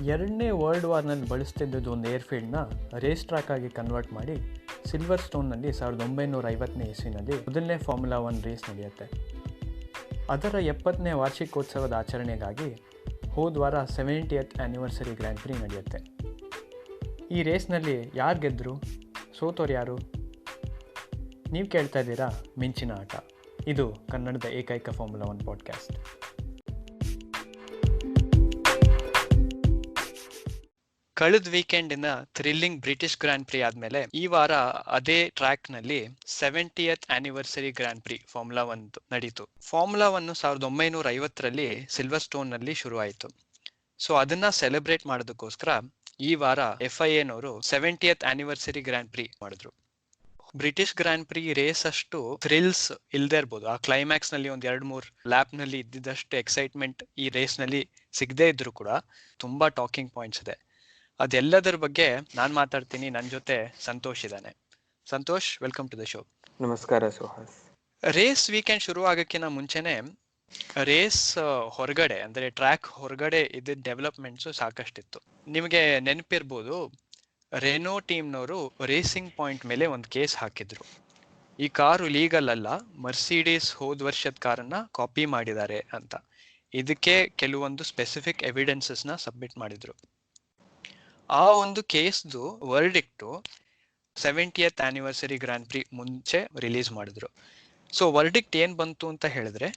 ಎರಡನೇ ವರ್ಲ್ಡ್ ವಾರ್ನಲ್ಲಿ ಬಳಸ್ತಿದ್ದದ್ದು ಒಂದು ಏರ್ಫೀಲ್ಡ್ನ race track ಆಗಿ ಕನ್ವರ್ಟ್ ಮಾಡಿ ಸಿಲ್ವರ್ ಸ್ಟೋನ್ನಲ್ಲಿ 1950ನೇ ಇಸ್ವಿನಲ್ಲಿ ಮೊದಲನೇ ಫಾರ್ಮುಲಾ 1 ರೇಸ್ ನಡೆಯುತ್ತೆ. ಅದರ 70ನೇ ವಾರ್ಷಿಕೋತ್ಸವದ ಆಚರಣೆಗಾಗಿ ಹೋದ್ವಾರ 70th ಆ್ಯನಿವರ್ಸರಿ ಗ್ರ್ಯಾಂಡ್ ಪ್ರಿ ನಡೆಯುತ್ತೆ. ಈ ರೇಸ್ನಲ್ಲಿ ಯಾರು ಗೆದ್ದರು, ಸೋತೋರು ಯಾರು? ನೀವು ಕೇಳ್ತಾ ಇದ್ದೀರಾ ಮಿಂಚಿನ ಆಟ. ಇದು ಕನ್ನಡದ ಏಕೈಕ ಫಾರ್ಮುಲಾ 1 ಪಾಡ್ಕಾಸ್ಟ್. ಕಳೆದ ವೀಕೆಂಡಿನ ಥ್ರಿಲ್ಲಿಂಗ್ ಬ್ರಿಟಿಷ್ ಗ್ರ್ಯಾಂಡ್ ಪ್ರಿ ಆದಮೇಲೆ ಈ ವಾರ ಅದೇ ಟ್ರ್ಯಾಕ್ನಲ್ಲಿ 70th anniversary grand prix formula 1 ನಡೀತು. ಫಾರ್ಮುಲಾ 1 1950ರಲ್ಲಿ ಸಿಲ್ವರ್ ಸ್ಟೋನ್ನಲ್ಲಿ ಶುರುವಾಯಿತು. ಸೊ ಅದನ್ನ ಸೆಲೆಬ್ರೇಟ್ ಮಾಡೋದಕ್ಕೋಸ್ಕರ ಈ ವಾರ FIAನವರು 70th ಆ್ಯನಿವರ್ಸರಿ ಗ್ರ್ಯಾಂಡ್ ಪ್ರಿ ಮಾಡಿದ್ರು. ಬ್ರಿಟಿಷ್ ಗ್ರ್ಯಾಂಡ್ ಪ್ರಿ ರೇಸ್ ಅಷ್ಟು ಥ್ರಿಲ್ಸ್ ಇಲ್ಲದೆ ಇರ್ಬೋದು, ಆ ಕ್ಲೈಮ್ಯಾಕ್ಸ್ ನಲ್ಲಿ ಒಂದ್ 2-3 ಲ್ಯಾಪ್ ನಲ್ಲಿ ಇದ್ದಿದ್ದಷ್ಟು ಎಕ್ಸೈಟ್ಮೆಂಟ್ ಈ ರೇಸ್ ನಲ್ಲಿ ಸಿಗದೇ ಇದ್ರು ಕೂಡ ತುಂಬಾ ಟಾಕಿಂಗ್ ಪಾಯಿಂಟ್ಸ್ ಇದೆ. ಅದೆಲ್ಲದರ ಬಗ್ಗೆ ನಾನು ಮಾತಾಡ್ತೀನಿ. ನನ್ನ ಜೊತೆ ಸಂತೋಷ್ ಇದ್ದಾನೆ. Santosh, welcome to the show. ನಮಸ್ಕಾರ ಸುಹಾಸ್. ರೇಸ್ ವೀಕೆಂಡ್ ಶುರು ಆಗಕ್ಕಿಂತ ಮುಂಚೆನೆ ರೇಸ್ ಹೊರಗಡೆ ಅಂದ್ರೆ ಟ್ರ್ಯಾಕ್ ಹೊರಗಡೆ ಇದ್ದ ಡೆವಲಪ್ಮೆಂಟ್ಸ್ ಸಾಕಷ್ಟಿತ್ತು. ನಿಮಗೆ ನೆನಪಿರ್ಬೋದು, ರೆನೋ ಟೀಮ್ನವರು ರೇಸಿಂಗ್ ಪಾಯಿಂಟ್ ಮೇಲೆ ಒಂದು ಕೇಸ್ ಹಾಕಿದ್ರು. ಈ ಕಾರು ಲೀಗಲ್ ಅಲ್ಲ, ಮರ್ಸಿಡೀಸ್ ಹೋದ ವರ್ಷದ ಕಾರನ್ನ ಕಾಪಿ ಮಾಡಿದ್ದಾರೆ ಅಂತ. ಇದಕ್ಕೆ ಕೆಲವೊಂದು ಸ್ಪೆಸಿಫಿಕ್ ಎವಿಡೆನ್ಸಸ್ನ ಸಬ್ಮಿಟ್ ಮಾಡಿದ್ರು. ಆ ಒಂದು ಕೇಸ್ದು ವರ್ಡಿಕ್ಟು 70th ಆ್ಯನಿವರ್ಸರಿ ಗ್ರ್ಯಾಂಡ್ ಪ್ರಿ ಮುಂಚೆ ರಿಲೀಸ್ ಮಾಡಿದ್ರು. ಸೊ ವರ್ಡಿಕ್ಟ್ ಏನ್ ಬಂತು ಅಂತ ಹೇಳಿದ್ರೆ,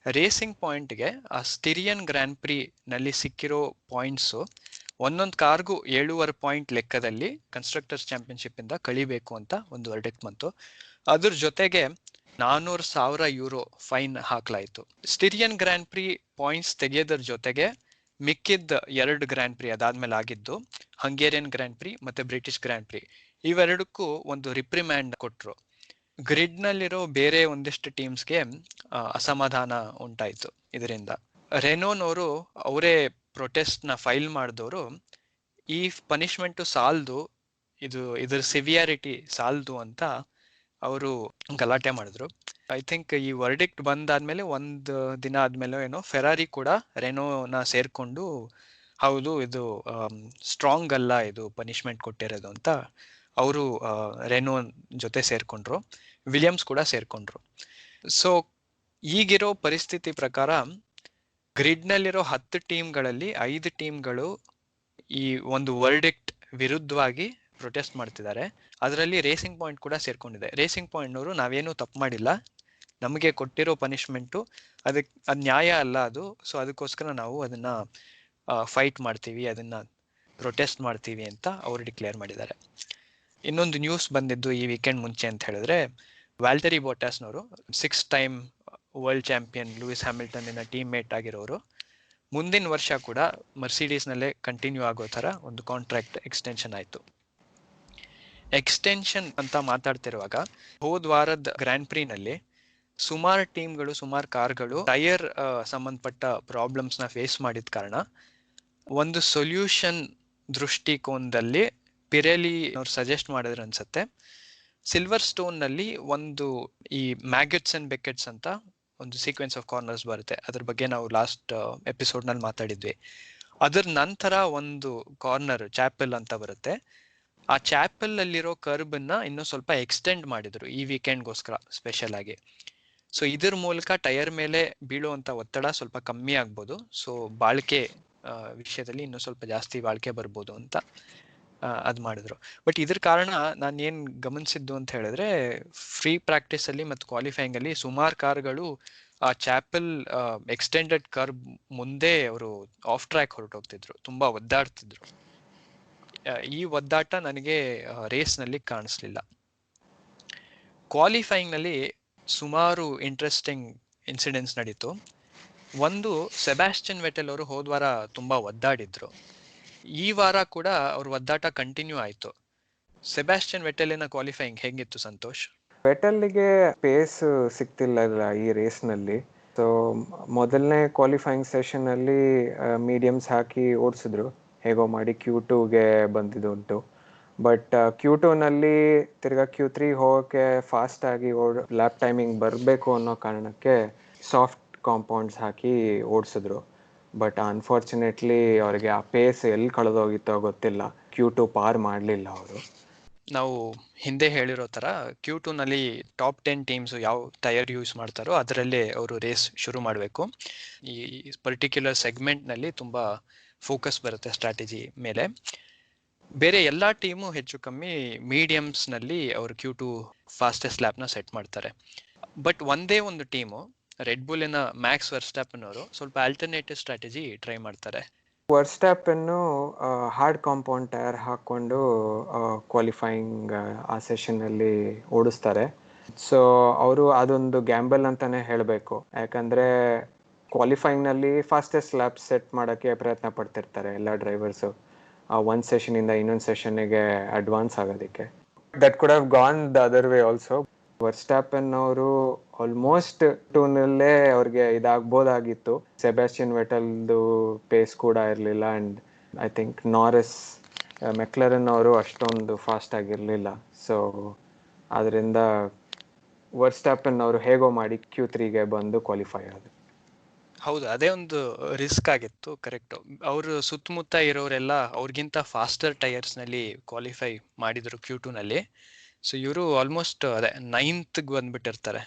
ರೇಸಿಂಗ್ ಪಾಯಿಂಟ್ಗೆ ಆ ಸ್ಟಿರಿಯನ್ ಗ್ರ್ಯಾಂಡ್ ಪ್ರಿ ನಲ್ಲಿ ಸಿಕ್ಕಿರೋ ಪಾಯಿಂಟ್ಸು ಒಂದೊಂದು ಕಾರ್ಗೂ 7.5 ಪಾಯಿಂಟ್ ಲೆಕ್ಕದಲ್ಲಿ ಕನ್ಸ್ಟ್ರಕ್ಟರ್ಸ್ ಚಾಂಪಿಯನ್ಶಿಪ್ ಇಂದ ಕಳಿಬೇಕು ಅಂತ ಒಂದು ವರ್ಡಿಕ್ಟ್ ಬಂತು. ಅದ್ರ ಜೊತೆಗೆ 400,000 ಯೂರೋ ಫೈನ್ ಹಾಕ್ಲಾಯ್ತು. ಸ್ಟಿರಿಯನ್ ಗ್ರ್ಯಾಂಡ್ ಪ್ರಿ ಪಾಯಿಂಟ್ಸ್ ತೆಗೆಯೋದ್ರ ಜೊತೆಗೆ ಮಿಕ್ಕಿದ್ದ 2 ಗ್ರ್ಯಾಂಡ್ ಪ್ರಿ ಅದಾದ್ಮೇಲೆ ಆಗಿದ್ದು ಹಂಗೇರಿಯನ್ ಗ್ರ್ಯಾಂಡ್ ಪ್ರಿ ಮತ್ತೆ ಬ್ರಿಟಿಷ್ ಗ್ರ್ಯಾಂಡ್ ಪ್ರಿ, ಇವೆರಡಕ್ಕೂ ಒಂದು ರಿಪ್ರಿಮ್ಯಾಂಡ್ ಕೊಟ್ರು. ಗ್ರಿಡ್ ನಲ್ಲಿರೋ ಬೇರೆ ಒಂದಿಷ್ಟು ಟೀಮ್ಸ್ಗೆ ಅಸಮಾಧಾನ ಉಂಟಾಯ್ತು ಇದರಿಂದ. ರೆನೋನವರು ಅವರೇ ಪ್ರೊಟೆಸ್ಟ್ ನ ಫೈಲ್ ಮಾಡಿದವರು ಈ ಪನಿಷ್ಮೆಂಟ್ ಸಾಲ್ದು, ಇದ್ರ ಸಿವಿಯಾರಿಟಿ ಸಾಲ್ದು ಅಂತ ಅವರು ಗಲಾಟೆ ಮಾಡಿದ್ರು. ಐ ಥಿಂಕ್ ಈ ವರ್ಡಿಕ್ಟ್ ಬಂದಾದ್ಮೇಲೆ ಒಂದು ದಿನ ಆದ್ಮೇಲೆ ಏನೋ ಫೆರಾರಿ ಕೂಡ ರೆನೋನ ಸೇರ್ಕೊಂಡು ಹೌದು ಇದು ಸ್ಟ್ರಾಂಗ್ ಅಲ್ಲ, ಇದು ಪನಿಷ್ಮೆಂಟ್ ಕೊಟ್ಟಿರೋದು ಅಂತ ಅವರು ರೆನೋ ಜೊತೆ ಸೇರ್ಕೊಂಡ್ರು. ವಿಲಿಯಮ್ಸ್ ಕೂಡ ಸೇರ್ಕೊಂಡ್ರು. ಸೊ ಈಗಿರೋ ಪರಿಸ್ಥಿತಿ ಪ್ರಕಾರ ಗ್ರಿಡ್ ನಲ್ಲಿರೋ 10 ಟೀಮ್ಗಳಲ್ಲಿ 5 ಟೀಮ್ಗಳು ಈ ಒಂದು ವರ್ಡಿಕ್ಟ್ ವಿರುದ್ಧವಾಗಿ ಪ್ರೊಟೆಸ್ಟ್ ಮಾಡ್ತಿದ್ದಾರೆ. ಅದರಲ್ಲಿ ರೇಸಿಂಗ್ ಪಾಯಿಂಟ್ ಕೂಡ ಸೇರ್ಕೊಂಡಿದೆ. ರೇಸಿಂಗ್ ಪಾಯಿಂಟ್ನವರು ನಾವೇನು ತಪ್ಪು ಮಾಡಿಲ್ಲ, ನಮಗೆ ಕೊಟ್ಟಿರೋ ಪನಿಷ್ಮೆಂಟು ಅದು ನ್ಯಾಯ ಅಲ್ಲ ಅದು. ಸೊ ಅದಕ್ಕೋಸ್ಕರ ನಾವು ಅದನ್ನ ಫೈಟ್ ಮಾಡ್ತೀವಿ, ಅದನ್ನ ಪ್ರೊಟೆಸ್ಟ್ ಮಾಡ್ತೀವಿ ಅಂತ ಅವರು ಡಿಕ್ಲೇರ್ ಮಾಡಿದ್ದಾರೆ. ಇನ್ನೊಂದು ನ್ಯೂಸ್ ಬಂದಿದ್ದು ಈ ವೀಕೆಂಡ್ ಮುಂಚೆ ಅಂತ ಹೇಳಿದ್ರೆ, ವ್ಯಾಲ್ಟರಿ ಬೋಟಾಸ್ನವರು 6 time world champion Lewis Hamilton teammate ಆಗಿರೋರು ಮುಂದಿನ ವರ್ಷ ಕೂಡ ಮರ್ಸಿಡೀಸ್ ನಲ್ಲೇ ಕಂಟಿನ್ಯೂ ಆಗೋ ತರ ಒಂದು ಕಾಂಟ್ರಾಕ್ಟ್ ಎಕ್ಸ್ಟೆನ್ಷನ್ ಆಯ್ತು. ಎಕ್ಸ್ಟೆನ್ಷನ್ ಅಂತ ಮಾತಾಡ್ತಿರುವಾಗ ಹೋದ ವಾರದ ಗ್ರ್ಯಾಂಡ್ ಪ್ರಿ ನಲ್ಲಿ ಸುಮಾರು ಟೀಮ್ಗಳು, ಸುಮಾರು ಕಾರ್ಗಳು ಟೈರ್ ಸಂಬಂಧಪಟ್ಟ ಪ್ರಾಬ್ಲಮ್ಸ್ ನ ಫೇಸ್ ಮಾಡಿದ ಕಾರಣ ಒಂದು ಸೊಲ್ಯೂಷನ್ ದೃಷ್ಟಿಕೋನದಲ್ಲಿ ಪಿರೆಲಿ ಅವ್ರು ಸಜೆಸ್ಟ್ ಮಾಡಿದ್ರು ಅನ್ಸತ್ತೆ. ಸಿಲ್ವರ್ ಸ್ಟೋನ್ ನಲ್ಲಿ ಒಂದು ಈ ಮ್ಯಾಗೆಟ್ಸ್ ಅಂಡ್ ಬೆಕೆಟ್ಸ್ ಅಂತ ಒಂದು ಸೀಕ್ವೆನ್ಸ್ ಆಫ್ ಕಾರ್ನರ್ಸ್ ಬರುತ್ತೆ. ಅದ್ರ ಬಗ್ಗೆ ನಾವು ಲಾಸ್ಟ್ ಎಪಿಸೋಡ್ ನಲ್ಲಿ ಮಾತಾಡಿದ್ವಿ. ಅದ್ರ ನಂತರ ಒಂದು ಕಾರ್ನರ್ ಚಾಪೆಲ್ ಅಂತ ಬರುತ್ತೆ. ಆ ಚಾಪೆಲ್ ಅಲ್ಲಿರೋ ಕರ್ಬ್ ನ ಇನ್ನೂ ಸ್ವಲ್ಪ ಎಕ್ಸ್ಟೆಂಡ್ ಮಾಡಿದ್ರು ಈ ವೀಕೆಂಡ್ಗೋಸ್ಕರ ಸ್ಪೆಷಲ್ ಆಗಿ. ಸೊ ಇದ್ರ ಮೂಲಕ ಟೈರ್ ಮೇಲೆ ಬೀಳುವಂತ ಒತ್ತಡ ಸ್ವಲ್ಪ ಕಮ್ಮಿ ಆಗ್ಬೋದು. ಸೊ ಬಾಳಿಕೆ ವಿಷಯದಲ್ಲಿ ಇನ್ನೂ ಸ್ವಲ್ಪ ಜಾಸ್ತಿ ಬಾಳಿಕೆ ಬರ್ಬೋದು ಅಂತ ಅದ್ ಮಾಡಿದ್ರು. ಬಟ್ ಇದ್ರ ಕಾರಣ ನಾನು ಏನ್ ಗಮನಿಸಿದ್ದು ಅಂತ ಹೇಳಿದ್ರೆ, ಫ್ರೀ ಪ್ರಾಕ್ಟೀಸ್ ಅಲ್ಲಿ ಮತ್ತು ಕ್ವಾಲಿಫೈಯಿಂಗ್ ಅಲ್ಲಿ ಸುಮಾರು ಕಾರ್ಗಳು ಆ ಚಾಪೆಲ್ ಎಕ್ಸ್ಟೆಂಡೆಡ್ ಕರ್ಬ್ ಮುಂದೆ ಅವರು ಆಫ್ ಟ್ರ್ಯಾಕ್ ಹೊರಟೋಗ್ತಿದ್ರು, ತುಂಬಾ ಒದ್ದಾಡ್ತಿದ್ರು. ಈ ಒದ್ದಾಟ ನನಗೆ ರೇಸ್ ನಲ್ಲಿ ಕಾಣಿಸ್ಲಿಲ್ಲ. ಕ್ವಾಲಿಫೈಯಿಂಗ್ ನಲ್ಲಿ ಸುಮಾರು ಇಂಟ್ರೆಸ್ಟಿಂಗ್ ಇನ್ಸಿಡೆಂಟ್ಸ್ ನಡೀತು. ಒಂದು, ಸೆಬಾಸ್ಟಿಯನ್ ವೆಟೆಲ್ ಅವರು ಹೋದ್ವಾರ ತುಂಬಾ ಒದ್ದಾಡಿದ್ರು. ಈ ವಾರ ಕೂಡ ಅವ್ರ ಒದ್ದಾಟ ಕಂಟಿನ್ಯೂ ಆಯ್ತು. ಸೆಬಾಸ್ಟಿಯನ್ ವೆಟೆಲಿನ ಕ್ವಾಲಿಫೈಯಿಂಗ್ ಹೇಗಿತ್ತು ಸಂತೋಷ್? ವೆಟೆಲ್ಗೆ ಪೇಸ್ ಸಿಗ್ತಿಲ್ಲ ಈ ರೇಸ್ ನಲ್ಲಿ. ಸೊ ಮೊದಲನೇ ಕ್ವಾಲಿಫೈಯಿಂಗ್ ಸೆಷನ್ ಅಲ್ಲಿ ಮೀಡಿಯಮ್ಸ್ ಹಾಕಿ ಓಡಿಸಿದ್ರು, ಹೇಗೋ ಮಾಡಿ Q2ಗೆ ಬಂದಿದ್ದುಂಟು. ಬಟ್ Q2 ನಲ್ಲಿ ತಿರ್ಗಾ Q3 ಹೋಗೋಕೆ ಫಾಸ್ಟ್ ಆಗಿ ಲ್ಯಾಪ್ ಟೈಮಿಂಗ್ ಬರಬೇಕು ಅನ್ನೋ ಕಾರಣಕ್ಕೆ ಸಾಫ್ಟ್ ಕಾಂಪೌಂಡ್ಸ್ ಹಾಕಿ ಓಡಿಸಿದ್ರು. ಬಟ್ ಅನ್ಫಾರ್ಚುನೇಟ್ಲಿ ಅವ್ರಿಗೆ ಆ ಪೇಸ್ ಎಲ್ಲಿ ಕಳೆದೋಗಿತ್ತೋ ಗೊತ್ತಿಲ್ಲ, Q2 ಪಾರ್ ಮಾಡಲಿಲ್ಲ ಅವರು. ನಾವು ಹಿಂದೆ ಹೇಳಿರೋ ಥರ Q2ನಲ್ಲಿ ಟಾಪ್ 10 ಟೀಮ್ಸ್ ಯಾವ ಟೈರ್ ಯೂಸ್ ಮಾಡ್ತಾರೋ ಅದರಲ್ಲೇ ಅವರು ರೇಸ್ ಶುರು ಮಾಡಬೇಕು. ಈ ಪರ್ಟಿಕ್ಯುಲರ್ ಸೆಗ್ಮೆಂಟ್ನಲ್ಲಿ ತುಂಬ ಫೋಕಸ್ ಬರುತ್ತೆ ಸ್ಟ್ರಾಟಜಿ ಮೇಲೆ. ಬೇರೆ ಎಲ್ಲ ಟೀಮು ಹೆಚ್ಚು ಕಮ್ಮಿ ಮೀಡಿಯಮ್ಸ್ನಲ್ಲಿ ಅವರು Q2 ಫಾಸ್ಟೆಸ್ಟ್ ಲ್ಯಾಪ್ನ ಸೆಟ್ ಮಾಡ್ತಾರೆ. ಬಟ್ ಒಂದೇ ಒಂದು ಟೀಮು ರೆಡ್ ಬುಲ್ಲಿನ ಮ್ಯಾಕ್ಸ್ ವರ್ಸ್ಟಾಪನ್ ಅವರು ಸ್ವಲ್ಪ ಆಲ್ಟರ್ನೇಟಿವ್ ಸ್ಟ್ರಾಟಜಿ ಟ್ರೈ ಮಾಡ್ತಾರೆ. ವರ್ಸ್ಟಾಪನ್ನು ಹಾರ್ಡ್ ಕಾಂಪೌಂಡ್ ಟೈರ್ ಹಾಕ್ಕೊಂಡು ಕ್ವಾಲಿಫೈಯಿಂಗ್ ಆ ಸೆಷನ್ನಲ್ಲಿ ಓಡಿಸ್ತಾರೆ. ಸೊ ಅವರು ಅದೊಂದು ಗ್ಯಾಂಬಲ್ ಅಂತಲೇ ಹೇಳಬೇಕು, ಯಾಕಂದರೆ ಕ್ವಾಲಿಫೈಯಿಂಗ್ನಲ್ಲಿ ಫಾಸ್ಟೆಸ್ಟ್ ಲ್ಯಾಪ್ ಸೆಟ್ ಮಾಡೋಕ್ಕೆ ಪ್ರಯತ್ನ ಪಡ್ತಿರ್ತಾರೆ ಎಲ್ಲ ಡ್ರೈವರ್ಸು, ಒಂದು ಸೆಷನಿಂದ ಇನ್ನೊಂದು ಸೆಷನ್ನಿಗೆ ಅಡ್ವಾನ್ಸ್ ಆಗೋದಕ್ಕೆ. That could have gone the other way also. Verstappen ಅವರು ಆಲ್ಮೋಸ್ಟ್ ಟೂನಲ್ಲೇ ಅವ್ರಿಗೆ ಇದಾಗ್ಬೋದಾಗಿತ್ತು. ಸೆಬಾಸ್ಟಿಯನ್ ವೆಟಲ್ದು ಪೇಸ್ ಕೂಡ ಇರಲಿಲ್ಲ. And I think Norris McLaren ಅವರು ಅಷ್ಟೊಂದು ಫಾಸ್ಟ್ ಆಗಿರಲಿಲ್ಲ. ಸೊ ಅದರಿಂದ ವರ್ಸ್ಟಾಪನ್ ಅವರು ಹೇಗೋ ಮಾಡಿ Q3ಗೆ ಬಂದು ಕ್ವಾಲಿಫೈ ಆದರು. ಹೌದು, ಅದೇ ಒಂದು ರಿಸ್ಕ್ ಆಗಿತ್ತು. ಕರೆಕ್ಟು. ಅವರು ಸುತ್ತಮುತ್ತ ಇರೋರೆಲ್ಲ ಅವ್ರಿಗಿಂತ ಫಾಸ್ಟರ್ ಟೈರ್ಸ್ನಲ್ಲಿ ಕ್ವಾಲಿಫೈ ಮಾಡಿದರು Q2ನಲ್ಲಿ. ಸೊ ಇವರು ಆಲ್ಮೋಸ್ಟ್ ಅದೇ 9th ಬಂದ್ಬಿಟ್ಟಿರ್ತಾರೆ.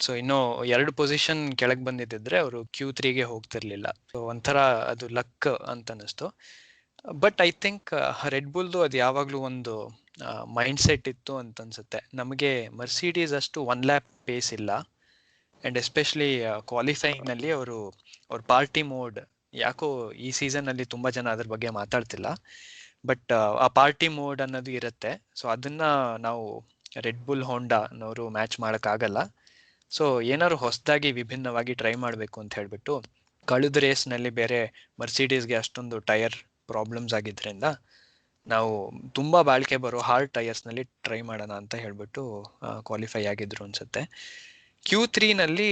ಸೊ ಇನ್ನೂ 2 ಪೊಸಿಷನ್ ಕೆಳಗೆ ಬಂದಿದ್ದಿದ್ರೆ ಅವರು Q3ಗೆ ಹೋಗ್ತಿರ್ಲಿಲ್ಲ. ಸೊ ಒಂಥರ ಅದು ಲಕ್ ಅಂತ ಅನ್ನಿಸ್ತು. ಬಟ್ ಐ ಥಿಂಕ್ ರೆಡ್ ಬುಲ್ದು ಅದು ಯಾವಾಗಲೂ ಒಂದು ಮೈಂಡ್ ಸೆಟ್ ಇತ್ತು ಅಂತ ಅನ್ಸುತ್ತೆ. ನಮಗೆ ಮರ್ಸಿಡೀಸ್ ಅಷ್ಟು 1 ಲ್ಯಾಪ್ ಪೇಸ್ ಇಲ್ಲ. ಆ್ಯಂಡ್ ಎಸ್ಪೆಷಲಿ ಕ್ವಾಲಿಫೈಯಿಂಗ್ನಲ್ಲಿ ಅವ್ರ ಪಾರ್ಟಿ ಮೋಡ್ ಯಾಕೋ ಈ ಸೀಸನ್ನಲ್ಲಿ ತುಂಬ ಜನ ಅದ್ರ ಬಗ್ಗೆ ಮಾತಾಡ್ತಿಲ್ಲ. ಬಟ್ ಆ ಪಾರ್ಟಿ ಮೋಡ್ ಅನ್ನೋದು ಇರುತ್ತೆ. ಸೊ ಅದನ್ನ ನಾವು ರೆಡ್ ಬುಲ್ ಹೋಂಡಾನವರು ಮ್ಯಾಚ್ ಮಾಡೋಕ್ಕಾಗಲ್ಲ. ಸೊ ಏನಾದ್ರು ಹೊಸದಾಗಿ ವಿಭಿನ್ನವಾಗಿ ಟ್ರೈ ಮಾಡಬೇಕು ಅಂತ ಹೇಳ್ಬಿಟ್ಟು ಕಳೆದ ರೇಸ್ನಲ್ಲಿ ಬೇರೆ ಮರ್ಸಿಡೀಸ್ಗೆ ಅಷ್ಟೊಂದು ಟೈರ್ ಪ್ರಾಬ್ಲಮ್ಸ್ ಆಗಿದ್ದರಿಂದ ನಾವು ತುಂಬ ಬಾಳಿಕೆ ಬರೋ ಹಾರ್ಡ್ ಟೈರ್ಸ್ನಲ್ಲಿ ಟ್ರೈ ಮಾಡೋಣ ಅಂತ ಹೇಳ್ಬಿಟ್ಟು ಕ್ವಾಲಿಫೈ ಆಗಿದ್ರು ಅನ್ಸುತ್ತೆ. Q3ನಲ್ಲಿ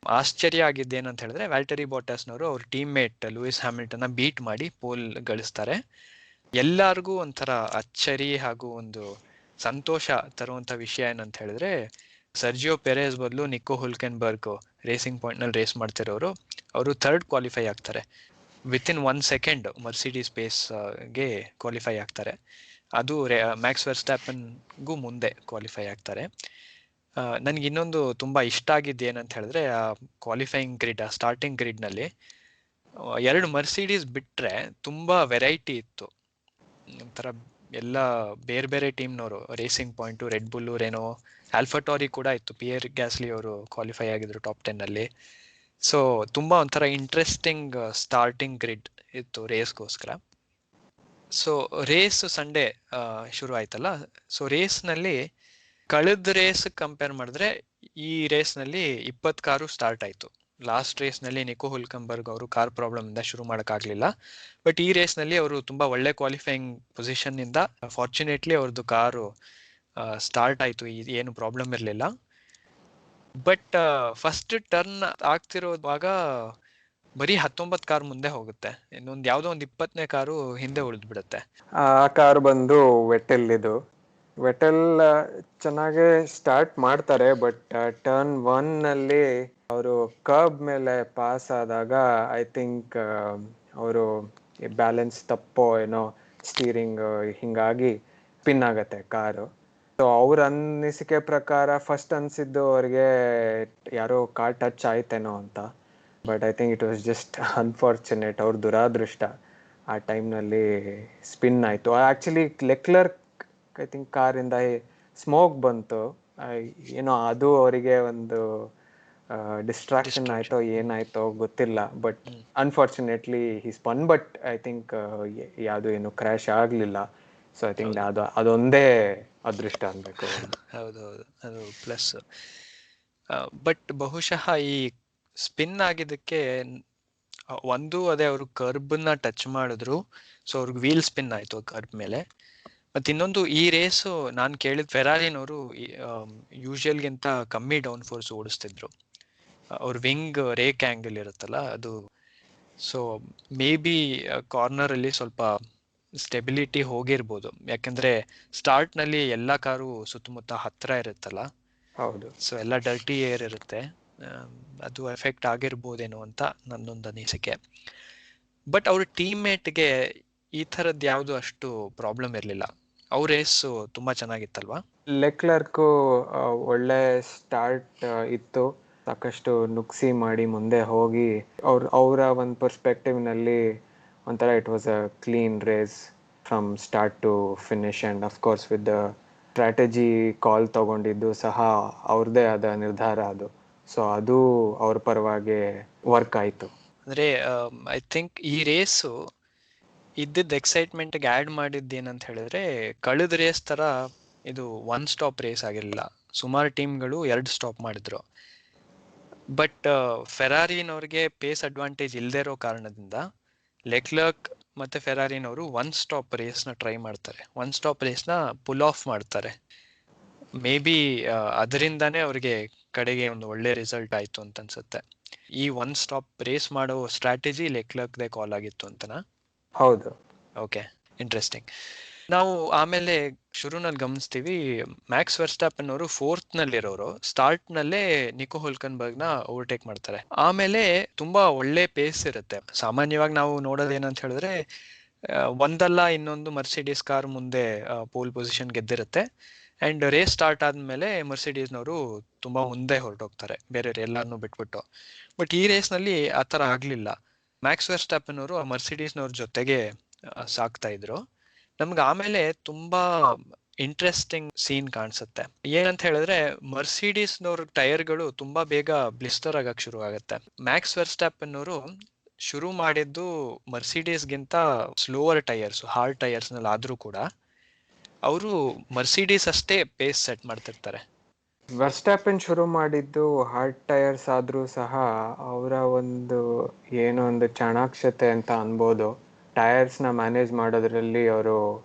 ಆಶ್ಚರ್ಯ ಆಗಿದ್ದೇನಂತ ಹೇಳಿದ್ರೆ ವ್ಯಾಲ್ಟರಿ ಬಾಟಾಸ್ನವರು ಅವ್ರ ಟೀಮ್ ಮೇಟ್ ಲೂಯಿಸ್ ಹ್ಯಾಮಿಲ್ಟನ್ನ ಬೀಟ್ ಮಾಡಿ ಪೋಲ್ ಗಳಿಸ್ತಾರೆ. ಎಲ್ಲರಿಗೂ ಒಂಥರ ಅಚ್ಚರಿ ಹಾಗೂ ಒಂದು ಸಂತೋಷ ತರುವಂಥ ವಿಷಯ ಏನಂತ ಹೇಳಿದ್ರೆ, ಸರ್ಜಿಯೋ ಪೆರೆಸ್ ಬದಲು ನಿಕೋ ಹುಲ್ಕೆನ್ಬರ್ಗ್ ರೇಸಿಂಗ್ ಪಾಯಿಂಟ್ನಲ್ಲಿ ರೇಸ್ ಮಾಡ್ತಿರೋರು ಅವರು 3rd ಕ್ವಾಲಿಫೈ ಆಗ್ತಾರೆ. ವಿತಿನ್ 1 ಸೆಕೆಂಡ್ ಮರ್ಸಿಡೀಸ್ ಪೇಸ್ಗೆ ಕ್ವಾಲಿಫೈ ಆಗ್ತಾರೆ. ಅದು ಮ್ಯಾಕ್ಸ್ ವರ್ಸ್ಟಾಪನ್ಗೂ ಮುಂದೆ ಕ್ವಾಲಿಫೈ ಆಗ್ತಾರೆ. ನನಗೆ ಇನ್ನೊಂದು ತುಂಬ ಇಷ್ಟ ಆಗಿದ್ದು ಏನಂತ ಹೇಳಿದ್ರೆ, ಆ ಕ್ವಾಲಿಫೈಯಿಂಗ್ ಗ್ರಿಡ್, ಆ ಸ್ಟಾರ್ಟಿಂಗ್ ಗ್ರಿಡ್ನಲ್ಲಿ 2 ಮರ್ಸಿಡೀಸ್ ಬಿಟ್ಟರೆ ತುಂಬ ವೆರೈಟಿ ಇತ್ತು. ಒಂಥರ ಎಲ್ಲ ಬೇರೆ ಬೇರೆ ಟೀಮ್ನವರು, Racing Point, Red Bull, Renault, AlphaTauri ಕೂಡ ಇತ್ತು. ಪಿಯರ್ ಗ್ಯಾಸ್ಲಿ ಅವರು ಕ್ವಾಲಿಫೈ ಆಗಿದ್ರು ಟಾಪ್ 10ನಲ್ಲಿ. ಸೊ ತುಂಬ ಒಂಥರ ಇಂಟ್ರೆಸ್ಟಿಂಗ್ ಸ್ಟಾರ್ಟಿಂಗ್ ಗ್ರಿಡ್ ಇತ್ತು ರೇಸ್ಗೋಸ್ಕರ. ಸೊ ರೇಸ್ ಸಂಡೇ ಶುರು ಆಯ್ತಲ್ಲ. ಸೊ ರೇಸ್ನಲ್ಲಿ ಕಳೆದ ರೇಸ್ ಕಂಪೇರ್ ಮಾಡಿದ್ರೆ ಈ ರೇಸ್ನಲ್ಲಿ 20 ಕಾರು ಸ್ಟಾರ್ಟ್ ಆಯಿತು. ಲಾಸ್ಟ್ ರೇಸ್ನಲ್ಲಿ ನಿಕೋ ಹುಲ್ಕೆನ್ಬರ್ಗ್ ಅವರು ಕಾರ್ ಪ್ರಾಬ್ಲಮಿಂದ ಶುರು ಮಾಡೋಕ್ಕಾಗಲಿಲ್ಲ. ಬಟ್ ಈ ರೇಸ್ನಲ್ಲಿ ಅವರು ತುಂಬ ಒಳ್ಳೆ ಕ್ವಾಲಿಫೈಯಿಂಗ್ ಪೊಸಿಷನ್ನಿಂದ ಫಾರ್ಚುನೇಟ್ಲಿ ಅವ್ರದ್ದು ಕಾರು ಸ್ಟಾರ್ಟ್ ಆಯಿತು, ಏನು ಪ್ರಾಬ್ಲಮ್ ಇರಲಿಲ್ಲ. ಬಟ್ ಫಸ್ಟ್ ಟರ್ನ್ ಆಗ್ತಿರೋವಾಗ ಬರೀ 19 ಕಾರ್ ಮುಂದೆ ಹೋಗುತ್ತೆ, ಇನ್ನೊಂದು ಯಾವುದೋ ಒಂದು 20ನೇ ಕಾರು ಹಿಂದೆ ಉಳಿದ್ಬಿಡುತ್ತೆ. ಆ ಕಾರ್ ಬಂದು ವೆಟೆಲ್. ವೆಟೆಲ್ ಚೆನ್ನಾಗೆ ಸ್ಟಾರ್ಟ್ ಮಾಡ್ತಾರೆ. ಬಟ್ ಟರ್ನ್ 1ನಲ್ಲಿ ಅವರು ಕರ್ಬ್ ಮೇಲೆ ಪಾಸ್ ಆದಾಗ ಐ ಥಿಂಕ್ ಅವರು ಬ್ಯಾಲೆನ್ಸ್ ತಪ್ಪೋ ಏನೋ, ಸ್ಟೀರಿಂಗ್ ಹಿಂಗಾಗಿ ಸ್ಪಿನ್ ಆಗತ್ತೆ ಕಾರು. ಸೊ ಅವ್ರ ಅನ್ನಿಸಿಕೆ ಪ್ರಕಾರ ಫಸ್ಟ್ ಅನಿಸಿದ್ದು ಅವ್ರಿಗೆ ಯಾರೋ ಕಾರ್ ಟಚ್ ಆಯ್ತೇನೋ ಅಂತ. But I think it was just unfortunate, ಅವ್ರ ದುರಾದೃಷ್ಟ. ಆ ಟೈಮ್ನಲ್ಲಿ ಸ್ಪಿನ್ ಆಯಿತು. ಆ್ಯಕ್ಚುಲಿ ಲೆಕ್ಲರ್ಕ್ ಐ ಥಿಂಕ್ ಕಾರಿಂದ ಸ್ಮೋಕ್ ಬಂತು ಏನೋ, ಅದು ಅವರಿಗೆ ಒಂದು ಡಿಸ್ಟ್ರಾಕ್ಷನ್ ಆಯಿತೋ ಏನಾಯ್ತೋ ಗೊತ್ತಿಲ್ಲ. But unfortunately he spun. But I think ಯಾವುದು ಏನು ಕ್ರ್ಯಾಶ್ ಆಗಲಿಲ್ಲ. ಸೊ ಐ ಥಿಂಕ್ ಅದೊಂದೇ ಅದೃಷ್ಟ ಅನ್ಬೇಕು. ಹೌದೌದು, ಅದು ಪ್ಲಸ್. ಬಟ್ ಬಹುಶಃ ಈ ಸ್ಪಿನ್ ಆಗಿದ್ದಕ್ಕೆ ಒಂದು ಅದೇ ಅವರು ಕರ್ಬ್ನ ಟಚ್ ಮಾಡಿದ್ರು, ಸೊ ಅವ್ರಿಗೆ ವೀಲ್ ಸ್ಪಿನ್ ಆಯಿತು ಕರ್ಬ್ ಮೇಲೆ. ಮತ್ತು ಇನ್ನೊಂದು, ಈ ರೇಸು ನಾನು ಕೇಳಿದ ಫೆರಾರಿನವರು ಯೂಶುವಲ್ಗಿಂತ ಕಮ್ಮಿ ಡೌನ್ ಫೋರ್ಸ್ ಓಡಿಸ್ತಿದ್ರು. ಅವ್ರ ವಿಂಗ್ ರೇಕ್ ಆ್ಯಂಗಲ್ ಇರುತ್ತಲ್ಲ ಅದು. ಸೊ ಮೇ ಬಿ ಕಾರ್ನರಲ್ಲಿ ಸ್ವಲ್ಪ ಸ್ಟೆಬಿಲಿಟಿ ಹೋಗಿರ್ಬೋದು, ಯಾಕೆಂದರೆ ಸ್ಟಾರ್ಟ್ನಲ್ಲಿ ಎಲ್ಲ ಕಾರು ಸುತ್ತಮುತ್ತ ಹತ್ತಿರ ಇರುತ್ತಲ್ಲ. ಹೌದು. ಸೊ ಎಲ್ಲ ಡರ್ಟಿ ಏರ್ ಇರುತ್ತೆ. ಅದು ಎಫೆಕ್ಟ್ ಆಗಿರ್ಬೋದೇನೋ ಅಂತ ನನ್ನೊಂದು ಅನಿಸಿಕೆ. ಬಟ್ ಅವ್ರ ಟೀಮ್ಮೇಟ್ಗೆ ಈ ಥರದ್ದು ಯಾವುದು ಅಷ್ಟು ಪ್ರಾಬ್ಲಮ್ ಇರಲಿಲ್ಲ. ಅವ್ರ ರೇಸು ತುಂಬ ಚೆನ್ನಾಗಿತ್ತಲ್ವಾ? ಲೆಕ್ಲರ್ಕು ಒಳ್ಳೆ ಸ್ಟಾರ್ಟ್ ಇತ್ತು, ಸಾಕಷ್ಟು ನುಗ್ಸಿ ಮಾಡಿ ಮುಂದೆ ಹೋಗಿ ಅವರ ಒಂದು ಪರ್ಸ್ಪೆಕ್ಟಿವ್ನಲ್ಲಿ ಒಂಥರ it was a clean race from start to finish. And of course with the strategy call ತಗೊಂಡಿದ್ದು ಸಹ ಅವ್ರದ್ದೇ ಆದ ನಿರ್ಧಾರ ಅದು. ಸೊ ಅದು ಅವ್ರ ಪರವಾಗಿ ವರ್ಕ್ ಆಯಿತು. ಅಂದರೆ ಐ ಥಿಂಕ್ ಈ ರೇಸು ಇದ್ದಿದ್ದ ಎಕ್ಸೈಟ್ಮೆಂಟ್ಗೆ ಆ್ಯಡ್ ಮಾಡಿದ್ದೇನಂತ ಹೇಳಿದ್ರೆ, ಕಳೆದ ರೇಸ್ ಥರ ಇದು ಒನ್ ಸ್ಟಾಪ್ ರೇಸ್ ಆಗಿರಲಿಲ್ಲ. ಸುಮಾರು ಟೀಮ್ಗಳು 2 ಸ್ಟಾಪ್ ಮಾಡಿದ್ರು. ಬಟ್ ಫೆರಾರಿನವ್ರಿಗೆ ಪೇಸ್ ಅಡ್ವಾಂಟೇಜ್ ಇಲ್ಲದೇ ಇರೋ ಕಾರಣದಿಂದ ಲೆಕ್ಲರ್ಕ್ ಮತ್ತು ಫೆರಾರಿನವರು ಒನ್ ಸ್ಟಾಪ್ ರೇಸ್ನ ಟ್ರೈ ಮಾಡ್ತಾರೆ, ಒನ್ ಸ್ಟಾಪ್ ರೇಸ್ನ ಪುಲ್ ಆಫ್ ಮಾಡ್ತಾರೆ. ಮೇ ಬಿ ಅದರಿಂದಾನೇ ಅವ್ರಿಗೆ ಕಡೆಗೆ ಒಂದು ಒಳ್ಳೆ ರಿಸಲ್ಟ್ ಆಯಿತು ಅಂತ ಅನ್ಸುತ್ತೆ. ಈ ಒನ್ ಸ್ಟಾಪ್ ರೇಸ್ ಮಾಡೋ ಸ್ಟ್ರಾಟಜಿ ಲೆಕ್ಲರ್ಕ್ದೇ ಕಾಲ್ ಆಗಿತ್ತು ಅಂತನಾ? ಹೌದು. Okay, interesting. ನಾವು ಆಮೇಲೆ ಶುರುನಲ್ಲಿ ಗಮನಿಸ್ತೀವಿ, ಮ್ಯಾಕ್ಸ್ ವರ್ಸ್ಟಾಪನ್ ಅವರು 4th ನಲ್ಲಿರೋರು ಸ್ಟಾರ್ಟ್ನಲ್ಲೇ ನಿಕೋ ಹುಲ್ಕನ್ಬರ್ಗ್ನ ಓವರ್ಟೇಕ್ ಮಾಡ್ತಾರೆ. ಆಮೇಲೆ ತುಂಬಾ ಒಳ್ಳೆ ಪೇಸ್ ಇರುತ್ತೆ. ಸಾಮಾನ್ಯವಾಗಿ ನಾವು ನೋಡೋದು ಏನಂತ ಹೇಳಿದ್ರೆ, ಒಂದಲ್ಲ ಇನ್ನೊಂದು ಮರ್ಸಿಡೀಸ್ ಕಾರ್ ಮುಂದೆ ಪೋಲ್ ಪೊಸಿಷನ್ ಗೆದ್ದಿರುತ್ತೆ. ಆ್ಯಂಡ್ ರೇಸ್ ಸ್ಟಾರ್ಟ್ ಆದಮೇಲೆ ಮರ್ಸಿಡೀಸ್ನವರು ತುಂಬ ಮುಂದೆ ಹೊರಟೋಗ್ತಾರೆ ಬೇರೆಯವ್ರು ಎಲ್ಲರನ್ನೂ ಬಿಟ್ಬಿಟ್ಟು. ಬಟ್ ಈ ರೇಸ್ನಲ್ಲಿ ಆ ಥರ ಆಗಲಿಲ್ಲ. ಮ್ಯಾಕ್ಸ್ ವರ್ಸ್ಟಾಪನ್ ಅವರು ಆ ಮರ್ಸಿಡೀಸ್ನವ್ರ ಜೊತೆಗೆ ಸಾಕ್ತಾ ಇದ್ರು. ನಮ್ಗೆ ಆಮೇಲೆ ತುಂಬಾ ಇಂಟ್ರೆಸ್ಟಿಂಗ್ ಸೀನ್ ಕಾಣಿಸುತ್ತೆ. ಏನಂತ ಹೇಳಿದ್ರೆ, ಮರ್ಸಿಡೀಸ್ನವ್ರ ಟೈರ್ಗಳು ತುಂಬಾ ಬೇಗ ಬ್ಲಿಸ್ಟರ್ ಆಗಕ್ಕೆ ಶುರು ಆಗುತ್ತೆ. ಮ್ಯಾಕ್ಸ್ ವರ್ಸ್ಟಾಪನ್ ಅವರು ಶುರು ಮಾಡಿದ್ದು ಮರ್ಸಿಡೀಸ್ಗಿಂತ ಸ್ಲೋವರ್ ಟೈರ್ಸ್, ಹಾರ್ಡ್ ಟೈರ್ಸ್ನಲ್ಲಿ ಆದರೂ ಕೂಡ ಅವರು ಮರ್ಸಿಡೀಸ್ ಅಷ್ಟೇ ಪೇಸ್ ಸೆಟ್ ಮಾಡ್ತಿರ್ತಾರೆ. ವರ್ಸ್ಟಾಪನ್ ಶುರು ಮಾಡಿದ್ದು ಹಾರ್ಡ್ ಟೈರ್ಸ್ ಆದರೂ ಸಹ ಅವರ ಒಂದು ಏನೋ ಒಂದು ಚಾಣಾಕ್ಷತೆ ಅಂತ ಅನ್ಬೋದು. ಟೈರ್ಸ್ನ ಮ್ಯಾನೇಜ್ ಮಾಡೋದ್ರಲ್ಲಿ ಅವರು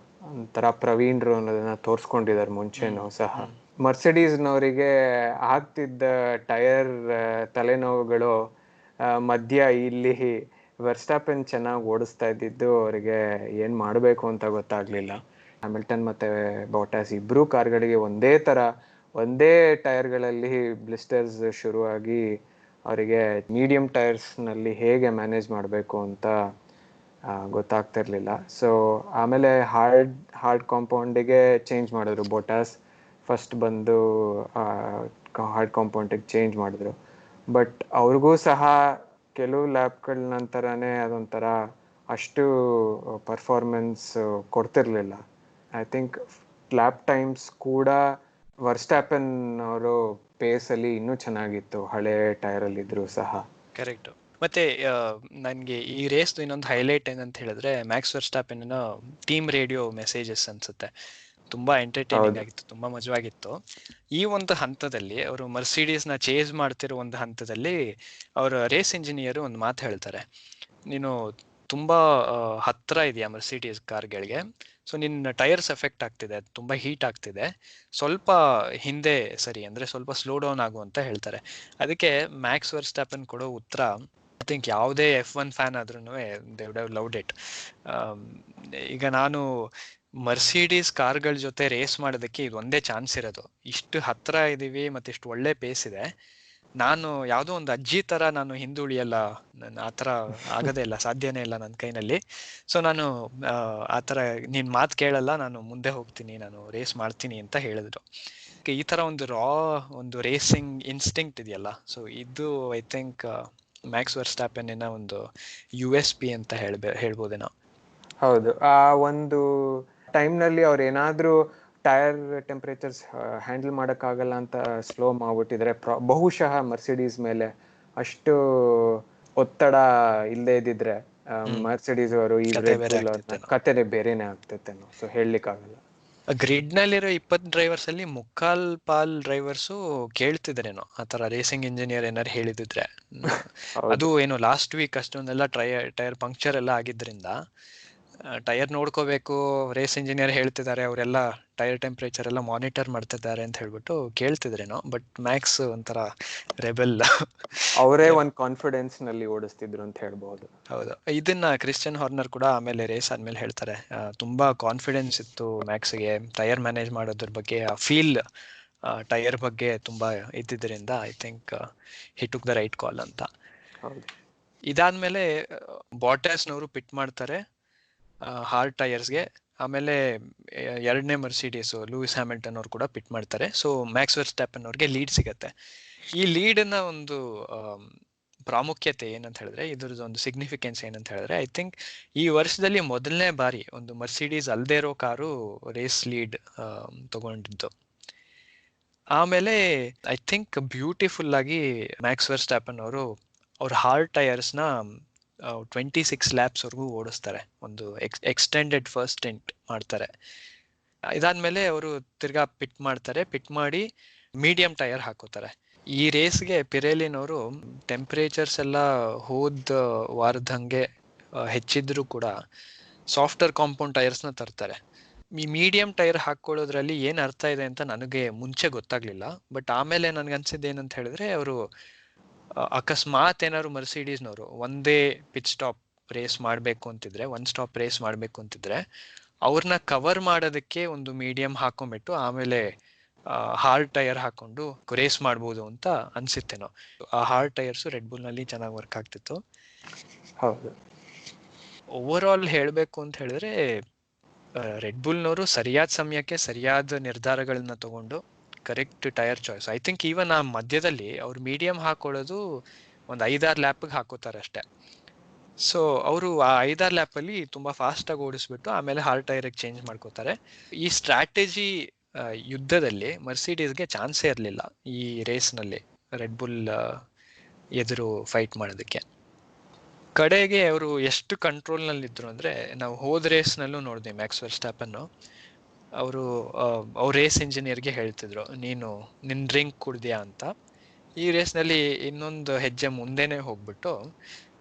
ಒಂಥರ ಪ್ರವೀಣರು ಅನ್ನೋದನ್ನ ತೋರಿಸ್ಕೊಂಡಿದ್ದಾರೆ ಮುಂಚೆನೂ ಸಹ. ಮರ್ಸಿಡೀಸ್ನವರಿಗೆ ಆಗ್ತಿದ್ದ ಟೈರ್ ತಲೆನೋವುಗಳು ಮಧ್ಯ ಇಲ್ಲಿ ವರ್ಸ್ಟಾಪನ್ ಚೆನ್ನಾಗಿ ಓಡಿಸ್ತಾ ಇದ್ದಿದ್ದು ಅವರಿಗೆ ಏನು ಮಾಡಬೇಕು ಅಂತ ಗೊತ್ತಾಗಲಿಲ್ಲ. ಹ್ಯಾಮಿಲ್ಟನ್ ಮತ್ತು ಬೋಟಾಸ್ ಇಬ್ಬರೂ ಕಾರ್ಗಳಿಗೆ ಒಂದೇ ಟೈರ್ಗಳಲ್ಲಿ ಬ್ಲಿಸ್ಟರ್ಸ್ ಶುರುವಾಗಿ ಅವರಿಗೆ ಮೀಡಿಯಂ ಟೈರ್ಸ್ನಲ್ಲಿ ಹೇಗೆ ಮ್ಯಾನೇಜ್ ಮಾಡಬೇಕು ಅಂತ ಗೊತ್ತಾಗ್ತಿರ್ಲಿಲ್ಲ. ಸೊ ಆಮೇಲೆ ಹಾರ್ಡ್ ಕಾಂಪೌಂಡಿಗೆ ಚೇಂಜ್ ಮಾಡಿದ್ರು. ಬೋಟಾಸ್ ಫಸ್ಟ್ ಬಂದು ಹಾರ್ಡ್ ಕಾಂಪೌಂಡಿಗೆ ಚೇಂಜ್ ಮಾಡಿದ್ರು. ಬಟ್ ಅವ್ರಿಗೂ ಸಹ ಕೆಲವು ಲ್ಯಾಪ್ಗಳ ನಂತರನೇ ಅದೊಂಥರ ಅಷ್ಟು ಪರ್ಫಾರ್ಮೆನ್ಸ್ ಕೊಡ್ತಿರ್ಲಿಲ್ಲ. ಐ ಥಿಂಕ್ ಲ್ಯಾಪ್ ಟೈಮ್ಸ್ ಕೂಡ ವರ್ಸ್ಟಾಪನ್ ಅವರು ಪೇಸಲ್ಲಿ ಇನ್ನೂ ಚೆನ್ನಾಗಿತ್ತು ಹಳೆ ಟೈರಲ್ಲಿ ಇದ್ರೂ ಸಹ. ಕರೆಕ್ಟ್. ಮತ್ತೆ ನನಗೆ ಈ ರೇಸ್ದು ಇನ್ನೊಂದು ಹೈಲೈಟ್ ಏನಂತ ಹೇಳಿದ್ರೆ, Max Verstappen team radio messages ಅನ್ಸುತ್ತೆ. ತುಂಬಾ ಎಂಟರ್ಟೈನಿಂಗ್ ಆಗಿತ್ತು, ತುಂಬಾ ಮಜವಾಗಿತ್ತು. ಈ ಒಂದು ಹಂತದಲ್ಲಿ ಅವರು ಮರ್ಸಿಡೀಸ್ನ ಚೇಸ್ ಮಾಡ್ತಿರೋ ಒಂದು ಹಂತದಲ್ಲಿ ಅವರ ರೇಸ್ ಇಂಜಿನಿಯರ್ ಒಂದು ಮಾತು ಹೇಳ್ತಾರೆ, ನೀನು ತುಂಬಾ ಹತ್ರ ಇದೆಯಾ ಮರ್ಸಿಡೀಸ್ ಕಾರ್ಗಳಿಗೆ, ಸೊ ನಿನ್ನ ಟೈರ್ಸ್ ಎಫೆಕ್ಟ್ ಆಗ್ತಿದೆ, ತುಂಬಾ ಹೀಟ್ ಆಗ್ತಿದೆ, ಸ್ವಲ್ಪ ಹಿಂದೆ ಸರಿ, ಅಂದ್ರೆ ಸ್ವಲ್ಪ ಸ್ಲೋ ಡೌನ್ ಆಗು ಅಂತ ಹೇಳ್ತಾರೆ. ಅದಕ್ಕೆ ಮ್ಯಾಕ್ಸ್ ವರ್ಸ್ಟಾಪನ್ ಕೊಡೋ ಉತ್ತರ, ಐ ಥಿಂಕ್ ಯಾವುದೇ F1 ಫ್ಯಾನ್ ಆದ್ರೂ they would have loved it. ಈಗ ನಾನು ಮರ್ಸಿಡೀಸ್ ಕಾರ್ಗಳ ಜೊತೆ ರೇಸ್ ಮಾಡೋದಕ್ಕೆ ಇದು ಒಂದೇ ಚಾನ್ಸ್ ಇರೋದು. ಇಷ್ಟು ಹತ್ರ ಇದೀವಿ ಮತ್ತೆ ಇಷ್ಟು ಒಳ್ಳೆ ಪೇಸ್ ಇದೆ, ನಾನು ಯಾವುದೋ ಒಂದು ಅಜ್ಜಿ ತರ ನಾನು ಹಿಂದುಳಿಯಲ್ಲ, ನಾನು ಆ ಥರ ಆಗೋದೇ ಇಲ್ಲ, ಸಾಧ್ಯನೇ ಇಲ್ಲ ನನ್ನ ಕೈನಲ್ಲಿ. ಸೊ ನಾನು ಆ ಥರ ನಿನ್ನ ಮಾತು ಕೇಳಲ್ಲ, ನಾನು ಮುಂದೆ ಹೋಗ್ತೀನಿ, ನಾನು ರೇಸ್ ಮಾಡ್ತೀನಿ ಅಂತ ಹೇಳಿದ್ರು. ಈ ಥರ ಒಂದು ಒಂದು ರೇಸಿಂಗ್ ಇನ್ಸ್ಟಿಂಕ್ಟ್ ಇದೆಯಲ್ಲ, ಸೊ ಇದು ಐ ಥಿಂಕ್ ಮ್ಯಾಕ್ಸ್ ವರ್ಸ್ಟಾಪನ್ನಿನ ಒಂದು USP ಅಂತ ಹೇಳ್ಬೋದೇನೋ. ಹೌದು. ಆ ಒಂದು ಟೈಮ್ನಲ್ಲಿ ಅವ್ರು ಏನಾದರೂ ಟೈರ್ ಟೆಂಪ್ರೇಚರ್ಸ್ ಹ್ಯಾಂಡಲ್ ಮಾಡೋಕ್ಕಾಗಲ್ಲ ಅಂತ ಸ್ಲೋ ಮಾಡ್ಬಿಟ್ಟಿದ್ರೆ ಬಹುಶಃ ಮರ್ಸಿಡೀಸ್ ಮೇಲೆ ಅಷ್ಟು ಒತ್ತಡ ಇಲ್ಲದೆ ಇದ್ದಿದ್ರೆ ಮರ್ಸಿಡೀಸ್ ಅವರು ಈ ಕತೆನೆ ಬೇರೆನೆ ಆಗ್ತೈತೇನೋ. ಸೊ ಹೇಳಲಿಕ್ಕಾಗಲ್ಲ. ಗ್ರಿಡ್ನಲ್ಲಿರೋ 20 ಡ್ರೈವರ್ಸ್ ಅಲ್ಲಿ ಮುಕ್ಕಾಲ್ ಪಾಲ್ ಡ್ರೈವರ್ಸು ಕೇಳ್ತಿದ್ರೇನೋ ಆ ಥರ ರೇಸಿಂಗ್ ಇಂಜಿನಿಯರ್ ಏನಾರು ಹೇಳಿದಿದ್ರೆ. ಅದು ಏನು ಲಾಸ್ಟ್ ವೀಕ್ ಅಷ್ಟೊಂದೆಲ್ಲ ಟೈರ್ ಪಂಕ್ಚರ್ ಎಲ್ಲ ಆಗಿದ್ರಿಂದ ಟೈರ್ ನೋಡ್ಕೋಬೇಕು, ರೇಸ್ ಇಂಜಿನಿಯರ್ ಹೇಳ್ತಿದ್ದಾರೆ, ಅವರೆಲ್ಲ ಟೈರ್ ಟೆಂಪ್ರೇಚರ್ ಎಲ್ಲ ಮಾನಿಟರ್ ಮಾಡ್ತಿದ್ದಾರೆ ಅಂತ ಹೇಳ್ಬಿಟ್ಟು ಕೇಳ್ತಿದ್ರೇನೋ. ಬಟ್ ಮ್ಯಾಕ್ಸ್ ಒಂಥರ ರೆಬೆಲ್, ಅವರೇ ಒಂದು ಕಾನ್ಫಿಡೆನ್ಸ್ ನಲ್ಲಿ ಓಡಿಸ್ತಿದ್ರು ಅಂತ ಹೇಳ್ಬಹುದು. ಹೌದು. ಇದನ್ನ ಕ್ರಿಶ್ಚಿಯನ್ ಹಾರ್ನರ್ ಕೂಡ ಆಮೇಲೆ ರೇಸ್ ಆದ್ಮೇಲೆ ಹೇಳ್ತಾರೆ, ತುಂಬಾ ಕಾನ್ಫಿಡೆನ್ಸ್ ಇತ್ತು ಮ್ಯಾಕ್ಸ್ಗೆ ಟೈರ್ ಮ್ಯಾನೇಜ್ ಮಾಡೋದ್ರ ಬಗ್ಗೆ, ಆ ಫೀಲ್ ಟೈರ್ ಬಗ್ಗೆ ತುಂಬಾ ಇದ್ದಿದ್ದರಿಂದ I think he took the right call ಅಂತ. ಹೌದು. ಇದಾದ್ಮೇಲೆ ಬಾಟಸ್ನವರು ಪಿಟ್ ಮಾಡ್ತಾರೆ ಹಾರ್ಡ್ ಟೈರ್ಸ್ಗೆ. ಆಮೇಲೆ ಎರಡನೇ ಮರ್ಸಿಡೀಸ್ ಲೂಯಿಸ್ ಹ್ಯಾಮಿಲ್ಟನ್ ಅವ್ರು ಕೂಡ ಪಿಟ್ ಮಾಡ್ತಾರೆ. ಸೊ ಮ್ಯಾಕ್ಸ್ ವರ್ಸ್ಟ್ಯಾಪನ್ ಅವ್ರಿಗೆ ಲೀಡ್ ಸಿಗತ್ತೆ. ಈ ಲೀಡ್ನ ಒಂದು ಪ್ರಾಮುಖ್ಯತೆ ಏನಂತ ಹೇಳಿದ್ರೆ, ಇದ್ರದ್ದು ಒಂದು ಸಿಗ್ನಿಫಿಕೆನ್ಸ್ ಏನಂತ ಹೇಳಿದ್ರೆ, ಐ ಥಿಂಕ್ ಈ ವರ್ಷದಲ್ಲಿ ಮೊದಲನೇ ಬಾರಿ ಒಂದು ಮರ್ಸಿಡೀಸ್ ಅಲ್ದೇ ಇರೋ ಕಾರು ರೇಸ್ ಲೀಡ್ ತಗೊಂಡಿದ್ದು. ಆಮೇಲೆ ಐ ಥಿಂಕ್ ಬ್ಯೂಟಿಫುಲ್ ಆಗಿ ಮ್ಯಾಕ್ಸ್ ವರ್ಸ್ಟ್ಯಾಪನ್ ಅವರು ಅವ್ರ ಹಾರ್ಡ್ ಟೈರ್ಸ್ನ 26 ಲ್ಯಾಪ್ಸ್ವರೆಗೂ ಓಡಿಸ್ತಾರೆ. ಒಂದು ಎಕ್ಸ್ಟೆಂಡೆಡ್ ಫಸ್ಟ್ ಸ್ಟಿಂಟ್ ಮಾಡ್ತಾರೆ. ಇದಾದ್ಮೇಲೆ ಅವರು ತಿರ್ಗಾ ಪಿಟ್ ಮಾಡ್ತಾರೆ. ಪಿಟ್ ಮಾಡಿ ಮೀಡಿಯಂ ಟೈರ್ ಹಾಕೋತಾರೆ. ಈ ರೇಸ್ಗೆ ಪಿರೇಲಿನವರು ಟೆಂಪರೇಚರ್ಸ್ ಎಲ್ಲ ಹೋದ ವಾರದಂಗೆ ಹೆಚ್ಚಿದ್ರು ಕೂಡ ಸಾಫ್ಟ್ವೇರ್ ಕಾಂಪೌಂಡ್ ಟೈರ್ಸ್ನ ತರ್ತಾರೆ. ಈ ಮೀಡಿಯಂ ಟೈರ್ ಹಾಕೊಳ್ಳೋದ್ರಲ್ಲಿ ಏನ್ ಅರ್ಥ ಇದೆ ಅಂತ ನನಗೆ ಮುಂಚೆ ಗೊತ್ತಾಗ್ಲಿಲ್ಲ. ಬಟ್ ಆಮೇಲೆ ನನ್ಗನ್ಸಿದ್ದು ಏನಂತ ಹೇಳಿದ್ರೆ, ಅವರು ಅಕಸ್ಮಾತ್ ಏನಾದ್ರು ಮರ್ಸಿಡೀಸ್ನವರು ಒಂದೇ ಪಿಚ್ ಸ್ಟಾಪ್ ರೇಸ್ ಮಾಡಬೇಕು ಅಂತಿದ್ರೆ, ಒನ್ ಸ್ಟಾಪ್ ರೇಸ್ ಮಾಡಬೇಕು ಅಂತಿದ್ರೆ, ಅವ್ರನ್ನ ಕವರ್ ಮಾಡೋದಕ್ಕೆ ಒಂದು ಮೀಡಿಯಂ ಹಾಕೊಂಡ್ಬಿಟ್ಟು ಆಮೇಲೆ ಹಾರ್ಡ್ ಟೈರ್ ಹಾಕೊಂಡು ರೇಸ್ ಮಾಡ್ಬೋದು ಅಂತ ಅನ್ಸುತ್ತೇನೋ. ಆ ಹಾರ್ಡ್ ಟೈರ್ಸ್ ರೆಡ್ ಬುಲ್ ನಲ್ಲಿ ಚೆನ್ನಾಗಿ ವರ್ಕ್ ಆಗ್ತಿತ್ತು. ಹೌದು. ಓವರ್ ಆಲ್ ಹೇಳ್ಬೇಕು ಅಂತ ಹೇಳಿದ್ರೆ, ರೆಡ್ ಬುಲ್ನವರು ಸರಿಯಾದ ಸಮಯಕ್ಕೆ ಸರಿಯಾದ ನಿರ್ಧಾರಗಳನ್ನ ತಗೊಂಡು correct tyre choice. I think even ಆ ಮಧ್ಯದಲ್ಲಿ ಅವ್ರು ಮೀಡಿಯಂ ಹಾಕೊಳ್ಳೋದು ಒಂದು 5-6 ಲ್ಯಾಪ್ಗೆ ಹಾಕೋತಾರೆ ಅಷ್ಟೇ. ಸೊ ಅವರು ಆ 5-6 ಲ್ಯಾಪಲ್ಲಿ ತುಂಬಾ ಫಾಸ್ಟ್ ಆಗಿ ಓಡಿಸ್ಬಿಟ್ಟು ಆಮೇಲೆ ಹಾರ್ಡ್ ಟೈರ್ಗೆ ಚೇಂಜ್ ಮಾಡ್ಕೋತಾರೆ. ಈ ಸ್ಟ್ರಾಟಜಿ ಯುದ್ಧದಲ್ಲಿ ಮರ್ಸಿಡೀಸ್ಗೆ ಚಾನ್ಸೇ ಇರಲಿಲ್ಲ ಈ ರೇಸ್ನಲ್ಲಿ ರೆಡ್ ಬುಲ್ ಎದುರು ಫೈಟ್ ಮಾಡೋದಕ್ಕೆ. ಕಡೆಗೆ ಅವರು ಎಷ್ಟು ಕಂಟ್ರೋಲ್ನಲ್ಲಿದ್ದರು ಅಂದರೆ, ನಾವು ಹೋದ ರೇಸ್ನಲ್ಲೂ ನೋಡಿದ್ವಿ ಮ್ಯಾಕ್ಸ್ ವರ್ಸ್ಟ್ಯಾಪನ್ ಅವರು ಅವ್ರ ರೇಸ್ ಇಂಜಿನಿಯರ್ಗೆ ಹೇಳ್ತಿದ್ರು, ನೀನು ನಿನ್ನ ಡ್ರಿಂಕ್ ಕುಡ್ದ್ಯಾ ಅಂತ. ಈ ರೇಸ್ನಲ್ಲಿ ಇನ್ನೊಂದು ಹೆಜ್ಜೆ ಮುಂದೆನೆ ಹೋಗ್ಬಿಟ್ಟು,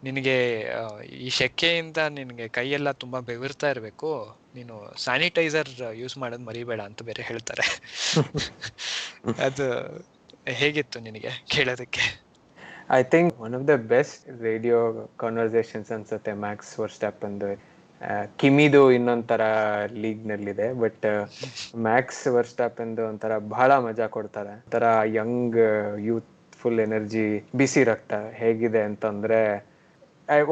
ನಿನಗೆ ಈ ಶೆಕೆಯಿಂದ ನಿನಗೆ ಕೈಯೆಲ್ಲ ತುಂಬ ಬೆವರ್ತಾ ಇರಬೇಕು, ನೀನು ಸ್ಯಾನಿಟೈಸರ್ ಯೂಸ್ ಮಾಡೋದು ಮರಿಬೇಡ ಅಂತ ಬೇರೆ ಹೇಳ್ತಾರೆ. ಅದು ಹೇಗಿತ್ತು ನಿನಗೆ ಕೇಳೋದಕ್ಕೆ? I think one of the best radio conversations ಅನ್ಸುತ್ತೆ ಮ್ಯಾಕ್ಸ್ ವರ್ಸ್ಟ್ಯಾಪನ್ದು. ಕಿಮಿದು ಇನ್ನೊಂಥರ ಲೀಗ್ನಲ್ಲಿದೆ, ಬಟ್ ಮ್ಯಾಕ್ಸ್ ವರ್ಸ್ಟ್ಯಾಪನ್ದು ಒಂಥರ ಬಹಳ ಮಜಾ ಕೊಡ್ತಾರೆ. ಒಂಥರ ಯಂಗ್ ಯೂತ್ಫುಲ್ ಎನರ್ಜಿ, ಬಿಸಿ ರಕ್ತ ಹೇಗಿದೆ ಅಂತಂದ್ರೆ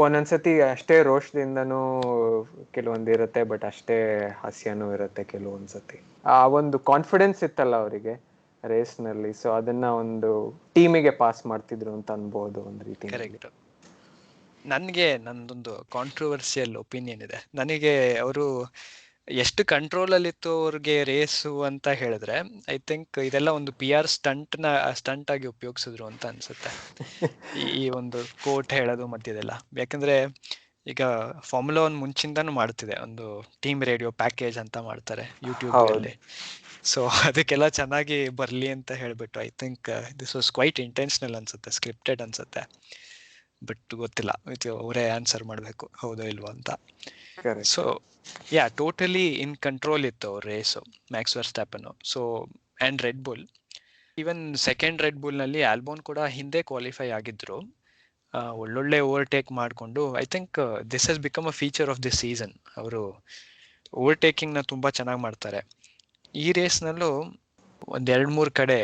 ಒಂದೊಂದ್ಸತಿ ಅಷ್ಟೇ ರೋಷದಿಂದನೂ ಕೆಲವೊಂದಿರುತ್ತೆ, ಬಟ್ ಅಷ್ಟೇ ಹಾಸ್ಯನೂ ಇರುತ್ತೆ ಕೆಲವೊಂದ್ಸತಿ. ಆ ಒಂದು ಕಾನ್ಫಿಡೆನ್ಸ್ ಇತ್ತಲ್ಲ ಅವರಿಗೆ ರೇಸ್ನಲ್ಲಿ, ಸೊ ಅದನ್ನ ಒಂದು ಟೀಮಿಗೆ ಪಾಸ್ ಮಾಡ್ತಿದ್ರು ಅಂತ ಅನ್ಬೋದು ಒಂದು ರೀತಿ. ಕರೆಕ್ಟ್. ನನಗೆ ನಂದೊಂದು ಕಾಂಟ್ರವರ್ಸಿಯಲ್ ಒಪಿನಿಯನ್ ಇದೆ. ನನಗೆ ಅವರು ಎಷ್ಟು ಕಂಟ್ರೋಲಲ್ಲಿತ್ತು ಅವ್ರಿಗೆ ರೇಸು ಅಂತ ಹೇಳಿದ್ರೆ, ಐ ಥಿಂಕ್ ಇದೆಲ್ಲ ಒಂದು PR ಸ್ಟಂಟ್ ಆಗಿ ಉಪಯೋಗಿಸಿದ್ರು ಅಂತ ಅನ್ಸುತ್ತೆ, ಈ ಒಂದು ಕೋಟ್ ಹೇಳೋದು ಮಧ್ಯದೆಲ್ಲ. ಯಾಕಂದ್ರೆ ಈಗ ಫಾರ್ಮುಲಾ 1 ಮುಂಚಿಂದಾನು ಮಾಡ್ತಿದೆ, ಒಂದು ಟೀಮ್ ರೇಡಿಯೋ ಪ್ಯಾಕೇಜ್ ಅಂತ ಮಾಡ್ತಾರೆ ಯೂಟ್ಯೂಬ್ನಲ್ಲಿ. ಸೊ ಅದಕ್ಕೆಲ್ಲ ಚೆನ್ನಾಗಿ ಬರ್ಲಿ ಅಂತ ಹೇಳ್ಬಿಟ್ಟು I think this was quite intentional ಅನ್ಸುತ್ತೆ, ಸ್ಕ್ರಿಪ್ಟೆಡ್ ಅನ್ಸುತ್ತೆ. ಬಟ್ ಗೊತ್ತಿಲ್ಲ, ಅವರೇ ಆನ್ಸರ್ ಮಾಡಬೇಕು ಹೌದೋ ಇಲ್ವೋ ಅಂತ. So yeah, totally in control ಇತ್ತು ಅವ್ರ race Max Verstappen. So and Red Bull, even second Red ಬುಲ್ನಲ್ಲಿ ಆಲ್ಬೋನ್ ಕೂಡ ಹಿಂದೆ ಕ್ವಾಲಿಫೈ ಆಗಿದ್ರು, ಒಳ್ಳೊಳ್ಳೆ ಓವರ್ಟೇಕ್ ಮಾಡಿಕೊಂಡು. I think this has become a feature of this season. ಅವರು ಓವರ್ಟೇಕಿಂಗ್ನ ತುಂಬ ಚೆನ್ನಾಗಿ ಮಾಡ್ತಾರೆ. ಈ ರೇಸ್ನಲ್ಲೂ ಒಂದು 2-3 ಕಡೆ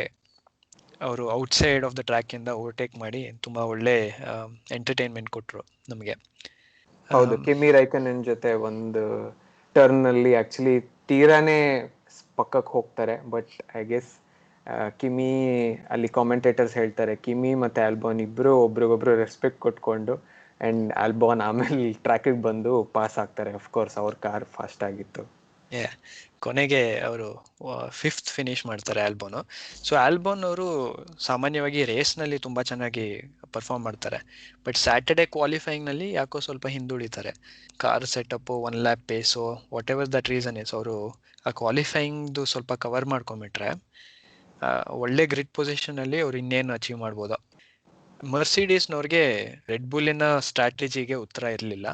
ಅವರು ಔಟ್ಸೈಡ್ ಆಫ್ ದ ಟ್ರ್ಯಾಕ್ ಇಂದ ಓವರ್ಟೇಕ್ ಮಾಡಿ ತುಂಬಾ ಒಳ್ಳೆ ಎಂಟರ್ಟೈನ್ಮೆಂಟ್ ಕೊಟ್ರು ನಮಗೆ. ಹೌದು, ಕಿಮಿ ರೈಕನನ್ ಜೊತೆ ಒಂದು ಟರ್ನ್ ಅಲ್ಲಿ ಆಕ್ಚುಲಿ ತೀರಾನೇ ಪಕ್ಕಕ್ಕೆ ಹೋಗ್ತಾರೆ, ಬಟ್ ಐ ಗೆಸ್ ಕಿಮಿ ಅಲ್ಲಿ ಕಾಮೆಂಟೇಟರ್ಸ್ ಹೇಳ್ತಾರೆ ಕಿಮಿ ಮತ್ತೆ ಆಲ್ಬೋನ್ ಇಬ್ರು ಒಬ್ರಿಗೊಬ್ರು ರೆಸ್ಪೆಕ್ಟ್ ಕೊಟ್ಕೊಂಡು, ಅಂಡ್ ಆಲ್ಬೋನ್ ಆಮೇಲೆ ಟ್ರ್ಯಾಕಿಗೆ ಬಂದು ಪಾಸ್ ಆಗ್ತಾರೆ. ಅಫ್ಕೋರ್ಸ್ ಅವ್ರ ಕಾರ್ ಫಾಸ್ಟ್ ಆಗಿತ್ತು. ಕೊನೆಗೆ ಅವರು 5th ಫಿನಿಶ್ ಮಾಡ್ತಾರೆ ಆಲ್ಬೋನು. ಸೊ ಆಲ್ಬೋನ್ ಅವರು ಸಾಮಾನ್ಯವಾಗಿ ರೇಸ್ನಲ್ಲಿ ತುಂಬ ಚೆನ್ನಾಗಿ ಪರ್ಫಾರ್ಮ್ ಮಾಡ್ತಾರೆ, ಬಟ್ ಸ್ಯಾಟರ್ಡೆ ಕ್ವಾಲಿಫೈಯಿಂಗ್ನಲ್ಲಿ ಯಾಕೋ ಸ್ವಲ್ಪ ಹಿಂದುಳಿತಾರೆ. Car setup, 1 lap pace, whatever that reason is, ಅವರು ಆ ಕ್ವಾಲಿಫೈಯಿಂಗ್ದು ಸ್ವಲ್ಪ ಕವರ್ ಮಾಡ್ಕೊಂಬಿಟ್ರೆ ಒಳ್ಳೆ ಗ್ರಿಡ್ ಪೊಸಿಷನಲ್ಲಿ ಅವ್ರು ಇನ್ನೇನು ಅಚೀವ್ ಮಾಡ್ಬೋದು. ಮರ್ಸಿಡೀಸ್ನವ್ರಿಗೆ ರೆಡ್ ಬುಲ್ಲಿನ ಸ್ಟ್ರಾಟಜಿಗೆ ಉತ್ತರ ಇರಲಿಲ್ಲ.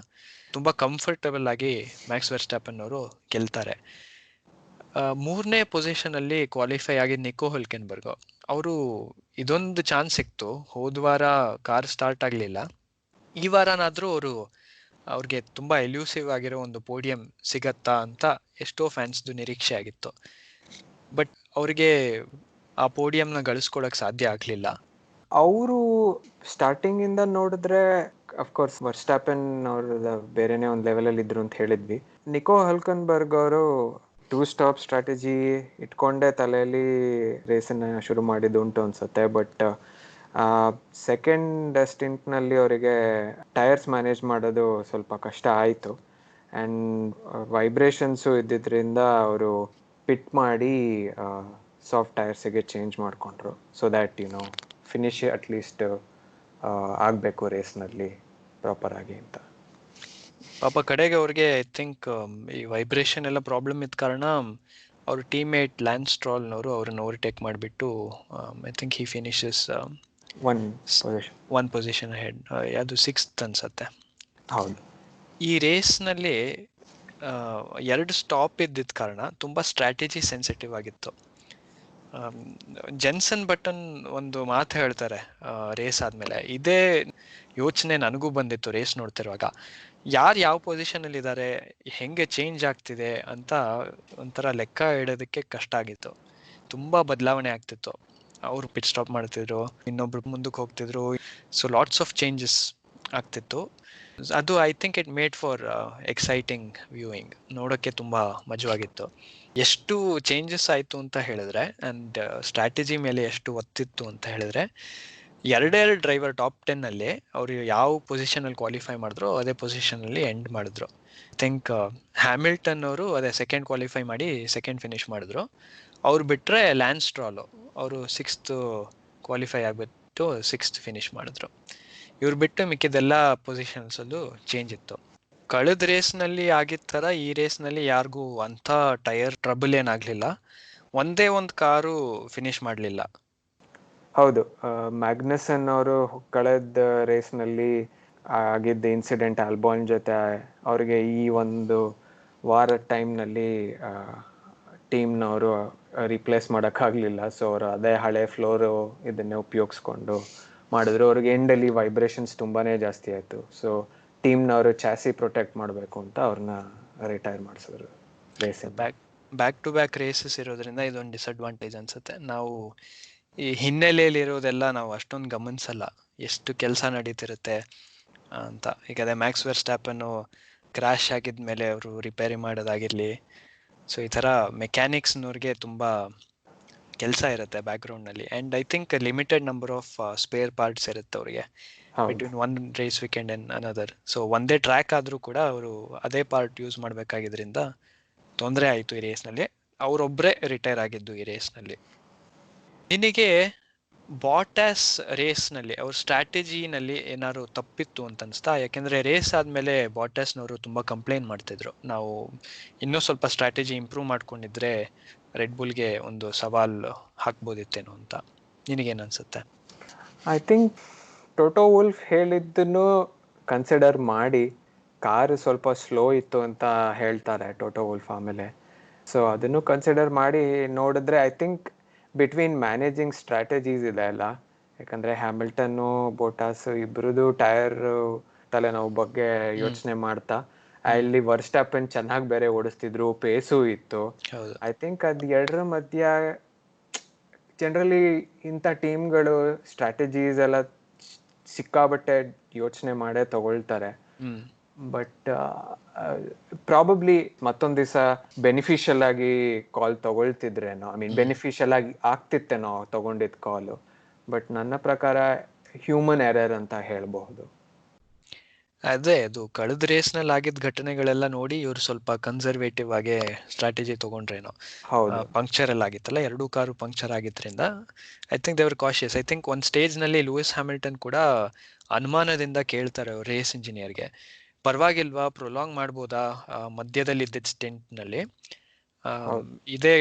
ತುಂಬ ಕಂಫರ್ಟಬಲ್ ಆಗಿ ಮ್ಯಾಕ್ಸ್ ವರ್ಸ್ಟ್ಯಾಪನ್ ಅವರು ಗೆಲ್ತಾರೆ. 3ನೇ ಪೊಸಿಷನಲ್ಲಿ ಕ್ವಾಲಿಫೈ ಆಗಿದ್ದ ನಿಕೋ ಹುಲ್ಕೆನ್ಬರ್ಗ್, ಅವರು ಇದೊಂದು ಚಾನ್ಸ್ ಸಿಕ್ತು, ಹೋದ ವಾರ ಕಾರ್ ಸ್ಟಾರ್ಟ್ ಆಗಲಿಲ್ಲ, ಈ ವಾರನಾದರೂ ಅವ್ರಿಗೆ ತುಂಬ ಎಲ್ಯೂಸಿವ್ ಆಗಿರೋ ಒಂದು ಪೋಡಿಯಂ ಸಿಗತ್ತಾ ಅಂತ ಎಷ್ಟೋ ಫ್ಯಾನ್ಸ್ದು ನಿರೀಕ್ಷೆ ಆಗಿತ್ತು. ಬಟ್ ಅವ್ರಿಗೆ ಆ ಪೋಡಿಯಂನ ಗಳಿಸ್ಕೊಳಕ್ ಸಾಧ್ಯ ಆಗ್ಲಿಲ್ಲ. ಅವರು ಸ್ಟಾರ್ಟಿಂಗ್ ಇಂದ ನೋಡಿದ್ರೆ ಅಫ್ಕೋರ್ಸ್ ವರ್ಸ್ಟಾಪನ್ ಅವ್ರ ಬೇರೆನೆ ಒಂದು ಲೆವೆಲಲ್ಲಿ ಇದ್ರು ಅಂತ ಹೇಳಿದ್ವಿ. ನಿಕೋ ಹಲ್ಕನ್ಬರ್ಗ್ ಅವರು 2 ಸ್ಟಾಪ್ ಸ್ಟ್ರಾಟಜಿ ಇಟ್ಕೊಂಡೇ ತಲೆಯಲ್ಲಿ ರೇಸನ್ನ ಶುರು ಮಾಡಿದ್ದು ಉಂಟು ಅನ್ಸುತ್ತೆ. ಬಟ್ ಸೆಕೆಂಡ್ ಸ್ಟಿಂಟ್ನಲ್ಲಿ ಅವರಿಗೆ ಟೈರ್ಸ್ ಮ್ಯಾನೇಜ್ ಮಾಡೋದು ಸ್ವಲ್ಪ ಕಷ್ಟ ಆಯಿತು. ಆ್ಯಂಡ್ ವೈಬ್ರೇಷನ್ಸು ಇದ್ದಿದ್ದರಿಂದ ಅವರು ಪಿಟ್ ಮಾಡಿ ಸಾಫ್ಟ್ ಟೈರ್ಸಿಗೆ ಚೇಂಜ್ ಮಾಡಿಕೊಂಡ್ರು. ಸೊ ದ್ಯಾಟ್ ಫಿನಿಶ್ ಅಟ್ಲೀಸ್ಟ್ ಆಗಬೇಕು ರೇಸ್ನಲ್ಲಿ ಪ್ರಾಪರ್ ಆಗಿ ಅಂತ. ಪಾಪ ಕಡೆಗೆ ಅವ್ರಿಗೆ ಐ ಥಿಂಕ್ ಈ ವೈಬ್ರೇಷನ್ ಎಲ್ಲ ಪ್ರಾಬ್ಲಮ್ ಇದ್ದ ಕಾರಣ ಅವ್ರ ಟೀಮ್ಮೇಟ್ ಲ್ಯಾನ್ಸ್ ಸ್ಟ್ರಾಲ್ನವರು ಅವ್ರನ್ನ ಓವರ್ಟೇಕ್ ಮಾಡಿಬಿಟ್ಟು I think he finishes one position head, ಅದು 6th ಅನ್ಸತ್ತೆ. ಹೌದು. ಈ ರೇಸ್ನಲ್ಲಿ 2 ಸ್ಟಾಪ್ ಇದ್ದಿದ್ದ ಕಾರಣ ತುಂಬ ಸ್ಟ್ರಾಟಜಿ ಸೆನ್ಸಿಟಿವ್ ಆಗಿತ್ತು. ಜೆನ್ಸನ್ ಬಟನ್ ಒಂದು ಮಾತು ಹೇಳ್ತಾರೆ ರೇಸ್ ಆದ್ಮೇಲೆ, ಇದೇ ಯೋಚನೆ ನನಗೂ ಬಂದಿತ್ತು ರೇಸ್ ನೋಡ್ತಿರುವಾಗ. ಯಾರು ಯಾವ ಪೊಸಿಷನಲ್ಲಿ ಇದ್ದಾರೆ, ಹೆಂಗೆ ಚೇಂಜ್ ಆಗ್ತಿದೆ ಅಂತ ಒಂಥರ ಲೆಕ್ಕ ಇಡೋದಕ್ಕೆ ಕಷ್ಟ ಆಗಿತ್ತು. ತುಂಬಾ ಬದಲಾವಣೆ ಆಗ್ತಿತ್ತು. ಅವರು ಪಿಟ್ ಸ್ಟಾಪ್ ಮಾಡ್ತಿದ್ರು, ಇನ್ನೊಬ್ರು ಮುಂದಕ್ಕೆ ಹೋಗ್ತಿದ್ರು. ಸೊ ಲಾಟ್ಸ್ ಆಫ್ ಚೇಂಜಸ್ ಆಗ್ತಿತ್ತು. ಅದು I think it made for exciting viewing. ನೋಡೋಕ್ಕೆ ತುಂಬ ಮಜವಾಗಿತ್ತು. ಎಷ್ಟು ಚೇಂಜಸ್ ಆಯಿತು ಅಂತ ಹೇಳಿದ್ರೆ ಆ್ಯಂಡ್ ಸ್ಟ್ರಾಟಜಿ ಮೇಲೆ ಎಷ್ಟು ಒತ್ತಿತ್ತು ಅಂತ ಹೇಳಿದ್ರೆ, ಎರಡೆರಡು ಡ್ರೈವರ್ ಟಾಪ್ 10 ಅವರು ಯಾವ ಪೊಸಿಷನಲ್ಲಿ ಕ್ವಾಲಿಫೈ ಮಾಡಿದ್ರು ಅದೇ ಪೊಸಿಷನಲ್ಲಿ ಎಂಡ್ ಮಾಡಿದ್ರು. ಐ ಥಿಂಕ್ ಹ್ಯಾಮಿಲ್ಟನ್ ಅವರು ಅದೇ ಸೆಕೆಂಡ್ ಕ್ವಾಲಿಫೈ ಮಾಡಿ ಸೆಕೆಂಡ್ ಫಿನಿಶ್ ಮಾಡಿದ್ರು. ಅವ್ರು ಬಿಟ್ಟರೆ ಲ್ಯಾನ್ಸ್ ಸ್ಟ್ರಾಲು ಅವರು 6th ಕ್ವಾಲಿಫೈ ಆಗಿಬಿಟ್ಟು 6th ಫಿನಿಶ್ ಮಾಡಿದ್ರು. ಇವ್ರು ಬಿಟ್ಟು ಮಿಕ್ಕಿದೆಲ್ಲ ಪೊಸಿಷನ್ಸಲ್ಲೂ ಚೇಂಜ್ ಇತ್ತು. ಕಳೆದ ರೇಸ್ನಲ್ಲಿ ಆಗಿದ್ದ ಥರ ಈ ರೇಸ್ನಲ್ಲಿ ಯಾರಿಗೂ ಅಂಥ ಟೈರ್ ಟ್ರಬಲ್ ಏನಾಗಲಿಲ್ಲ. ಒಂದೇ ಒಂದು ಕಾರು ಫಿನಿಶ್ ಮಾಡಲಿಲ್ಲ. ಹೌದು, ಮ್ಯಾಗ್ನಸನ್ ಅವರು ಕಳೆದ ರೇಸ್ನಲ್ಲಿ ಆಗಿದ್ದ ಇನ್ಸಿಡೆಂಟ್ ಆಲ್ಬಾನ್ ಜೊತೆ ಅವ್ರಿಗೆ ಈ ಒಂದು ವಾರದ ಟೈಮ್ನಲ್ಲಿ ಟೀಮ್ನವರು ರಿಪ್ಲೇಸ್ ಮಾಡೋಕ್ಕಾಗಲಿಲ್ಲ. ಸೊ ಅವರು ಅದೇ ಹಳೆ ಫ್ಲೋರು ಇದನ್ನೇ ಉಪಯೋಗಿಸ್ಕೊಂಡು ಮಾಡಿದ್ರು. ಅವ್ರಿಗೆ ಎಂಡಲ್ಲಿ ವೈಬ್ರೇಷನ್ಸ್ ತುಂಬಾ ಜಾಸ್ತಿ ಆಯಿತು. ಸೊ ಟೀಮ್ನವರು ಚಾಸಿ ಪ್ರೊಟೆಕ್ಟ್ ಮಾಡಬೇಕು ಅಂತ ಅವ್ರನ್ನ ರಿಟೈರ್ ಮಾಡಿಸಿದ್ರು race. Back to back races ಇರೋದ್ರಿಂದ ಇದೊಂದು ಡಿಸಡ್ವಾಂಟೇಜ್ ಅನ್ಸುತ್ತೆ. ನಾವು ಈ ಹಿನ್ನೆಲೆಯಲ್ಲಿ ಇರೋದೆಲ್ಲ ನಾವು ಅಷ್ಟೊಂದು ಗಮನಿಸಲ್ಲ, ಎಷ್ಟು ಕೆಲಸ ನಡೀತಿರುತ್ತೆ ಅಂತ. ಈಗ ಅದೇ ಮ್ಯಾಕ್ಸ್ ವೆರ್ಸ್ಟಾಪನ್ನು ಕ್ರ್ಯಾಶ್ ಆಗಿದ್ಮೇಲೆ ಅವರು ರಿಪೇರಿ ಮಾಡೋದಾಗಿರಲಿ, ಸೊ ಈ ಥರ ಮೆಕ್ಯಾನಿಕ್ಸ್ನವ್ರಿಗೆ ತುಂಬ ಕೆಲಸ ಇರುತ್ತೆ ಬ್ಯಾಕ್ಗ್ರೌಂಡ್ನಲ್ಲಿ. And I think limited number of spare parts ಇರುತ್ತೆ ಅವ್ರಿಗೆ between one race weekend and another. So ಒಂದೇ ಟ್ರ್ಯಾಕ್ ಆದರೂ ಕೂಡ ಅವರು ಅದೇ ಪಾರ್ಟ್ ಯೂಸ್ ಮಾಡಬೇಕಾಗಿದ್ರಿಂದ ತೊಂದರೆ ಆಯಿತು ಈ ರೇಸ್ನಲ್ಲಿ. ಅವರೊಬ್ಬರೇ ರಿಟೈರ್ ಆಗಿದ್ದು ಈ ರೇಸ್ನಲ್ಲಿ. ನಿನಗೆ ಬಾಟಾಸ್ ರೇಸ್ನಲ್ಲಿ ಅವ್ರ ಸ್ಟ್ರಾಟಜಿನಲ್ಲಿ ಏನಾದ್ರು ತಪ್ಪಿತ್ತು ಅಂತ ಅನಿಸ್ತಾ? ಯಾಕೆಂದರೆ ರೇಸ್ ಆದಮೇಲೆ ಬಾಟಾಸ್ನವರು ತುಂಬ ಕಂಪ್ಲೇಂಟ್ ಮಾಡ್ತಿದ್ರು, ನಾವು ಇನ್ನೂ ಸ್ವಲ್ಪ ಸ್ಟ್ರಾಟಜಿ ಇಂಪ್ರೂವ್ ಮಾಡ್ಕೊಂಡಿದ್ರೆ ರೆಡ್ ಬುಲ್ಗೆ ಒಂದು ಸವಾಲು ಹಾಕ್ಬೋದಿತ್ತೇನೋ ಅಂತ. ನಿನಗೇನು ಅನಿಸುತ್ತೆ? ಐ ಥಿಂಕ್ ಟೋಟೋ ವುಲ್ಫ್ ಹೇಳಿದ್ದನ್ನು ಕನ್ಸಿಡರ್ ಮಾಡಿ ಕಾರು ಸ್ವಲ್ಪ ಸ್ಲೋ ಇತ್ತು ಅಂತ ಹೇಳ್ತಾರೆ ಟೋಟೋ ವುಲ್ಫ್ ಆಮೇಲೆ. ಸೊ ಅದನ್ನು ಕನ್ಸಿಡರ್ ಮಾಡಿ ನೋಡಿದ್ರೆ I think between managing strategies ಇದೆ ಅಲ್ಲ, ಯಾಕಂದರೆ ಹ್ಯಾಮಿಲ್ಟನ್ನು ಬೋಟಾಸ್ ಇಬ್ಬರದು ಟೈರ್ ತಲೆನೋವು ಬಗ್ಗೆ ಯೋಚನೆ ಮಾಡ್ತಾ ಅಲ್ಲಿ ವರ್ಸ್ಟಾಪನ್ ಚೆನ್ನಾಗಿ ಬೇರೆ ಓಡಿಸ್ತಿದ್ರು, ಪೇಸು ಇತ್ತು. ಐ ಥಿಂಕ್ ಅದು ಎರಡರ ಮಧ್ಯ ಜನರಲಿ ಇಂಥ ಟೀಮ್ಗಳು ಸ್ಟ್ರಾಟಜೀಸ್ ಎಲ್ಲ ಸಿಕ್ಕಾಬಟ್ಟೆ ಯೋಚನೆ ಮಾಡೇ ತಗೊಳ್ತಾರೆ. ಬಟ್ ಪ್ರಾಬಬ್ಲಿ ಮತ್ತೊಂದು ದಿವಸ ಬೆನಿಫಿಷಿಯಲ್ ಆಗಿ ಕಾಲ್ ತಗೊಳ್ತಿದ್ರೇನೋ, ಐ ಮೀನ್ ಬೆನಿಫಿಷಿಯಲ್ ಆಗಿ ಆಗ್ತಿತ್ತೇನೋ ತಗೊಂಡಿದ್ದ ಕಾಲು. ಬಟ್ ನನ್ನ ಪ್ರಕಾರ ಹ್ಯೂಮನ್ ಎರರ್ ಅಂತ ಹೇಳಬಹುದು. ಅದೇ ಅದು ಕಳೆದ ರೇಸ್ನಲ್ಲಿ ಆಗಿದ್ದ ಘಟನೆಗಳೆಲ್ಲ ನೋಡಿ ಇವರು ಸ್ವಲ್ಪ ಕನ್ಸರ್ವೇಟಿವ್ ಆಗಿ ಸ್ಟ್ರಾಟಜಿ ತಗೊಂಡ್ರೇನೋ. ಪಂಕ್ಚರ್ ಎಲ್ಲ ಆಗಿತ್ತಲ್ಲ, 2 ಕಾರು ಪಂಕ್ಚರ್ ಆಗಿದ್ರಿಂದ ಐ ಥಿಂಕ್ ದೇವರ್ ಕಾಶಿಯಸ್. ಐ ಥಿಂಕ್ ಒಂದು ಸ್ಟೇಜ್ನಲ್ಲಿ ಲೂಯಿಸ್ ಹ್ಯಾಮಿಲ್ಟನ್ ಕೂಡ ಅನುಮಾನದಿಂದ ಕೇಳ್ತಾರೆ ಅವ್ರು ರೇಸ್ ಇಂಜಿನಿಯರ್ಗೆ, ಪರವಾಗಿಲ್ವಾ, ಪ್ರೊಲಾಂಗ್ ಮಾಡ್ಬೋದಾ ಮಧ್ಯದಲ್ಲಿ ಇದ್ದಿದ್ದ ಸ್ಟೆಂಟ್ನಲ್ಲಿ, ಇದೇ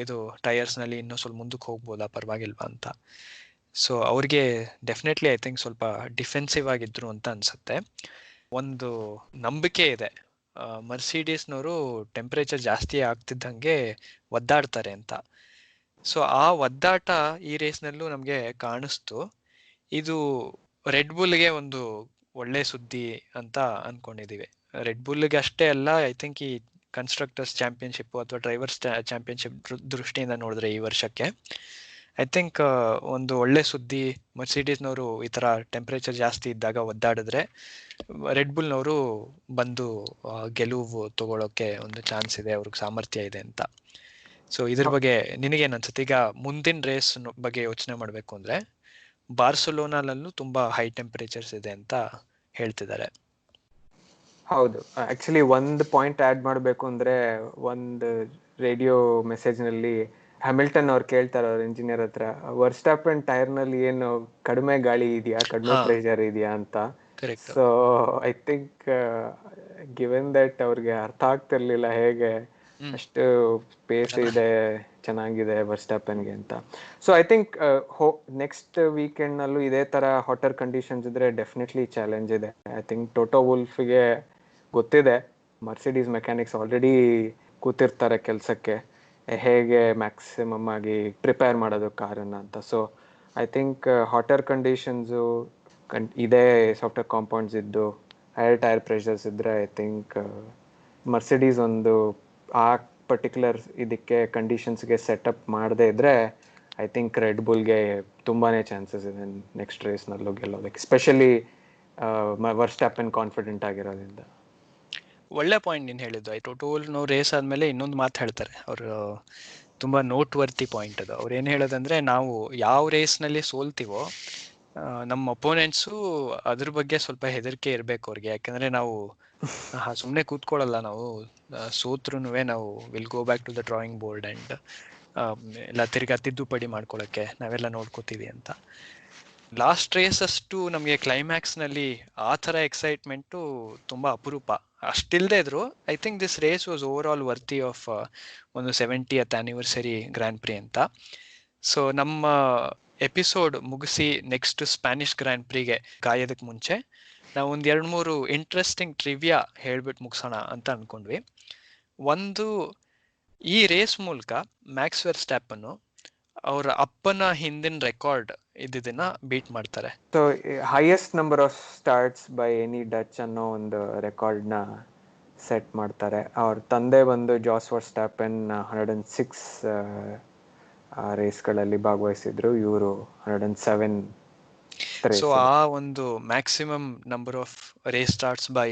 ಇದು ಟೈರ್ಸ್ನಲ್ಲಿ ಇನ್ನೂ ಸ್ವಲ್ಪ ಮುಂದಕ್ಕೆ ಹೋಗ್ಬೋದಾ, ಪರವಾಗಿಲ್ವಾ ಅಂತ. ಸೊ ಅವ್ರಿಗೆ ಡೆಫಿನೆಟ್ಲಿ ಐ ಥಿಂಕ್ ಸ್ವಲ್ಪ ಡಿಫೆನ್ಸಿವ್ ಆಗಿದ್ರು ಅಂತ ಅನ್ಸುತ್ತೆ. ಒಂದು ನಂಬಿಕೆ ಇದೆ ಮರ್ಸಿಡೀಸ್ನವರು ಟೆಂಪ್ರೇಚರ್ ಜಾಸ್ತಿ ಆಗ್ತಿದ್ದಂಗೆ ಒದ್ದಾಡ್ತಾರೆ ಅಂತ. ಸೊ ಆ ಒದ್ದಾಟ ಈ ರೇಸ್ನಲ್ಲೂ ನಮಗೆ ಕಾಣಿಸ್ತು. ಇದು ರೆಡ್ ಬುಲ್ಗೆ ಒಂದು ಒಳ್ಳೆ ಸುದ್ದಿ ಅಂತ ಅನ್ಕೊಂಡಿದೀವಿ. ರೆಡ್ ಬುಲ್ಗೆ ಅಷ್ಟೇ ಅಲ್ಲ, ಐ ಥಿಂಕ್ ಈ ಕನ್ಸ್ಟ್ರಕ್ಟರ್ಸ್ ಚಾಂಪಿಯನ್ಶಿಪ್ ಅಥವಾ ಡ್ರೈವರ್ಸ್ ಚಾಂಪಿಯನ್ಶಿಪ್ ದೃಷ್ಟಿಯಿಂದ ನೋಡಿದ್ರೆ ಈ ವರ್ಷಕ್ಕೆ ಐ ಥಿಂಕ್ ಒಂದು ಒಳ್ಳೆ ಸುದ್ದಿ. ಮರ್ಸಿಡೀಸ್ನವರು ಈ ಥರ ಟೆಂಪ್ರೇಚರ್ ಜಾಸ್ತಿ ಇದ್ದಾಗ ಒದ್ದಾಡಿದ್ರೆ ರೆಡ್ ಬುಲ್ನವರು ಬಂದು ಗೆಲುವು ತಗೊಳ್ಳೋಕೆ ಒಂದು ಚಾನ್ಸ್ ಇದೆ, ಅವ್ರಿಗೆ ಸಾಮರ್ಥ್ಯ ಇದೆ ಅಂತ. ಸೊ ಇದ್ರ ಬಗ್ಗೆ ನಿನಗೇನು ಅನ್ಸುತ್ತೆ? ಈಗ ಮುಂದಿನ ರೇಸ್ ಬಗ್ಗೆ ಯೋಚನೆ ಮಾಡಬೇಕು ಅಂದರೆ ಬಾರ್ಸಲೋನಾಲಲ್ಲೂ ತುಂಬ ಹೈ ಟೆಂಪರೇಚರ್ಸ್ ಇದೆ ಅಂತ ಹೇಳ್ತಿದ್ದಾರೆ. ಹೌದು, ಆಕ್ಚುಲಿ ಒಂದು ಪಾಯಿಂಟ್ ಆ್ಯಡ್ ಮಾಡಬೇಕು ಅಂದರೆ, ಒಂದು ರೇಡಿಯೋ ಮೆಸೇಜ್ನಲ್ಲಿ ಹ್ಯಾಮಿಲ್ಟನ್ ಅವ್ರು ಕೇಳ್ತಾರೆ ಅವ್ರ ಇಂಜಿನಿಯರ್ ಹತ್ರ, ವರ್ಸ್ಟಾಪನ್ ಟೈರ್ನಲ್ಲಿ ಏನು ಕಡಿಮೆ ಗಾಳಿ ಇದೆಯಾ, ಕಡಿಮೆ ಪ್ರೆಷರ್ ಇದೆಯಾ ಅಂತ. So I think given that ಅವ್ರಿಗೆ ಅರ್ಥ ಆಗ್ತಿರ್ಲಿಲ್ಲ ಹೇಗೆ ಅಷ್ಟು ಸ್ಪೇಸ್ ಇದೆ, ಚೆನ್ನಾಗಿದೆ ವರ್ಸ್ಟಾಪನ್ಗೆ ಅಂತ. ಸೊ ಐ ಥಿಂಕ್ ನೆಕ್ಸ್ಟ್ ವೀಕೆಂಡ್ನಲ್ಲೂ ಇದೇ ಥರ ಹಾಟರ್ ಕಂಡೀಷನ್ಸ್ ಇದ್ರೆ ಡೆಫಿನೆಟ್ಲಿ ಚಾಲೆಂಜ್ ಇದೆ. ಐ ಥಿಂಕ್ ಟೋಟೋ ವುಲ್ಫ್ಗೆ ಗೊತ್ತಿದೆ, ಮರ್ಸಿಡೀಸ್ ಮೆಕ್ಯಾನಿಕ್ಸ್ ಆಲ್ರೆಡಿ ಕೂತಿರ್ತಾರೆ ಕೆಲಸಕ್ಕೆ, ಹೇಗೆ ಮ್ಯಾಕ್ಸಿಮಮ್ ಆಗಿ ಪ್ರಿಪೇರ್ ಮಾಡೋದು ಕಾರನ್ನು ಅಂತ. So I think hotter conditions ಇದೇ ಸಾಫ್ಟ್ವೇರ್ ಕಾಂಪೌಂಡ್ಸ್ ಇದ್ದು ಹೈಯರ್ ಟೈರ್ ಪ್ರೆಷರ್ಸ್ ಇದ್ದರೆ ಐ ಥಿಂಕ್ ಮರ್ಸಿಡೀಸ್ ಒಂದು ಆ ಪರ್ಟಿಕ್ಯುಲರ್ ಇದಕ್ಕೆ ಕಂಡೀಷನ್ಸ್ಗೆ ಸೆಟಪ್ ಮಾಡದೇ ಇದ್ದರೆ ಐ ಥಿಂಕ್ ರೆಡ್ ಬುಲ್ಗೆ ತುಂಬಾ ಚಾನ್ಸಸ್ ಇದೆ ನೆಕ್ಸ್ಟ್ ರೇಸ್ನಲ್ಲೂ ಗೆಲ್ಲೋದಕ್ಕೆ, ಎಸ್ಪೆಷಲಿ ವರ್ಸ್ಟಾಪನ್ ಕಾನ್ಫಿಡೆಂಟ್ ಆಗಿರೋದ್ರಿಂದ. ಒಳ್ಳೆ ಪಾಯಿಂಟ್ ನೀನು ಹೇಳಿದ್ದು. ಟೋಟೋಲ್ನವ್ರು ರೇಸ್ ಆದಮೇಲೆ ಇನ್ನೊಂದು ಮಾತು ಹೇಳ್ತಾರೆ, ಅವರು ತುಂಬ ನೋಟ್ ವರ್ತಿ ಪಾಯಿಂಟ್ ಅದು. ಅವ್ರು ಏನು ಹೇಳೋದಂದರೆ, ನಾವು ಯಾವ ರೇಸ್ನಲ್ಲಿ ಸೋಲ್ತೀವೋ ನಮ್ಮ ಅಪೋನೆಂಟ್ಸು ಅದ್ರ ಬಗ್ಗೆ ಸ್ವಲ್ಪ ಹೆದರಿಕೆ ಇರಬೇಕು ಅವ್ರಿಗೆ. ಯಾಕಂದರೆ ನಾವು ಸುಮ್ಮನೆ ಕೂತ್ಕೊಳ್ಳಲ್ಲ, ನಾವು ಸೋತ್ರೂ ನಾವು will go back to the drawing board and ಎಲ್ಲ ತಿರ್ಗಾ ತಿದ್ದುಪಡಿ ಮಾಡ್ಕೊಳ್ಳೋಕ್ಕೆ ನಾವೆಲ್ಲ ನೋಡ್ಕೋತೀವಿ ಅಂತ. ಲಾಸ್ಟ್ ರೇಸ್ ಅಷ್ಟು ನಮಗೆ ಕ್ಲೈಮ್ಯಾಕ್ಸ್ನಲ್ಲಿ ಆ ಥರ ಎಕ್ಸೈಟ್ಮೆಂಟು ತುಂಬ ಅಪರೂಪ. ಅಷ್ಟಿಲ್ಲದೆ ಇದ್ರು I think this race was overall worthy of ಒಂದು 70th ಆ್ಯನಿವರ್ಸರಿ ಗ್ರ್ಯಾಂಡ್ ಪ್ರಿ ಅಂತ. ಸೊ ನಮ್ಮ ಎಪಿಸೋಡ್ ಮುಗಿಸಿ ನೆಕ್ಸ್ಟ್ ಸ್ಪ್ಯಾನಿಷ್ ಗ್ರ್ಯಾಂಡ್ ಪ್ರಿಗೆ ಕಾಯೋದಕ್ಕೆ ಮುಂಚೆ ನಾವು ಒಂದು 2-3 ಇಂಟ್ರೆಸ್ಟಿಂಗ್ ಟ್ರಿವಿಯಾ ಹೇಳ್ಬಿಟ್ಟು ಮುಗಿಸೋಣ ಅಂತ ಅಂದ್ಕೊಂಡ್ವಿ. ಒಂದು, ಈ ರೇಸ್ ಮೂಲಕ ಮ್ಯಾಕ್ಸ್ ವೆರ್ಸ್ಟ್ಯಾಪನ್ನು ಅವರ ಅಪ್ಪನ ಹಿಂದಿನ ರೆಕಾರ್ಡ್ ಇದನ್ನ ಬೀಟ್ ಮಾಡ್ತಾರೆ. So highest number of starts by any Dutch ಅನ್ನೋ ಒಂದು ರೆಕಾರ್ಡ್ನ ಸೆಟ್ ಮಾಡ್ತಾರೆ. ಅವ್ರ ತಂದೆ ಬಂದು ಜಾಸ್ ವರ್ಸ್ಟ್ಯಾಪನ್ 106 ರೇಸ್ಗಳಲ್ಲಿ ಭಾಗವಹಿಸಿದ್ರು, ಇವರು 107. ಸೊ ಆ ಒಂದು maximum number of race starts by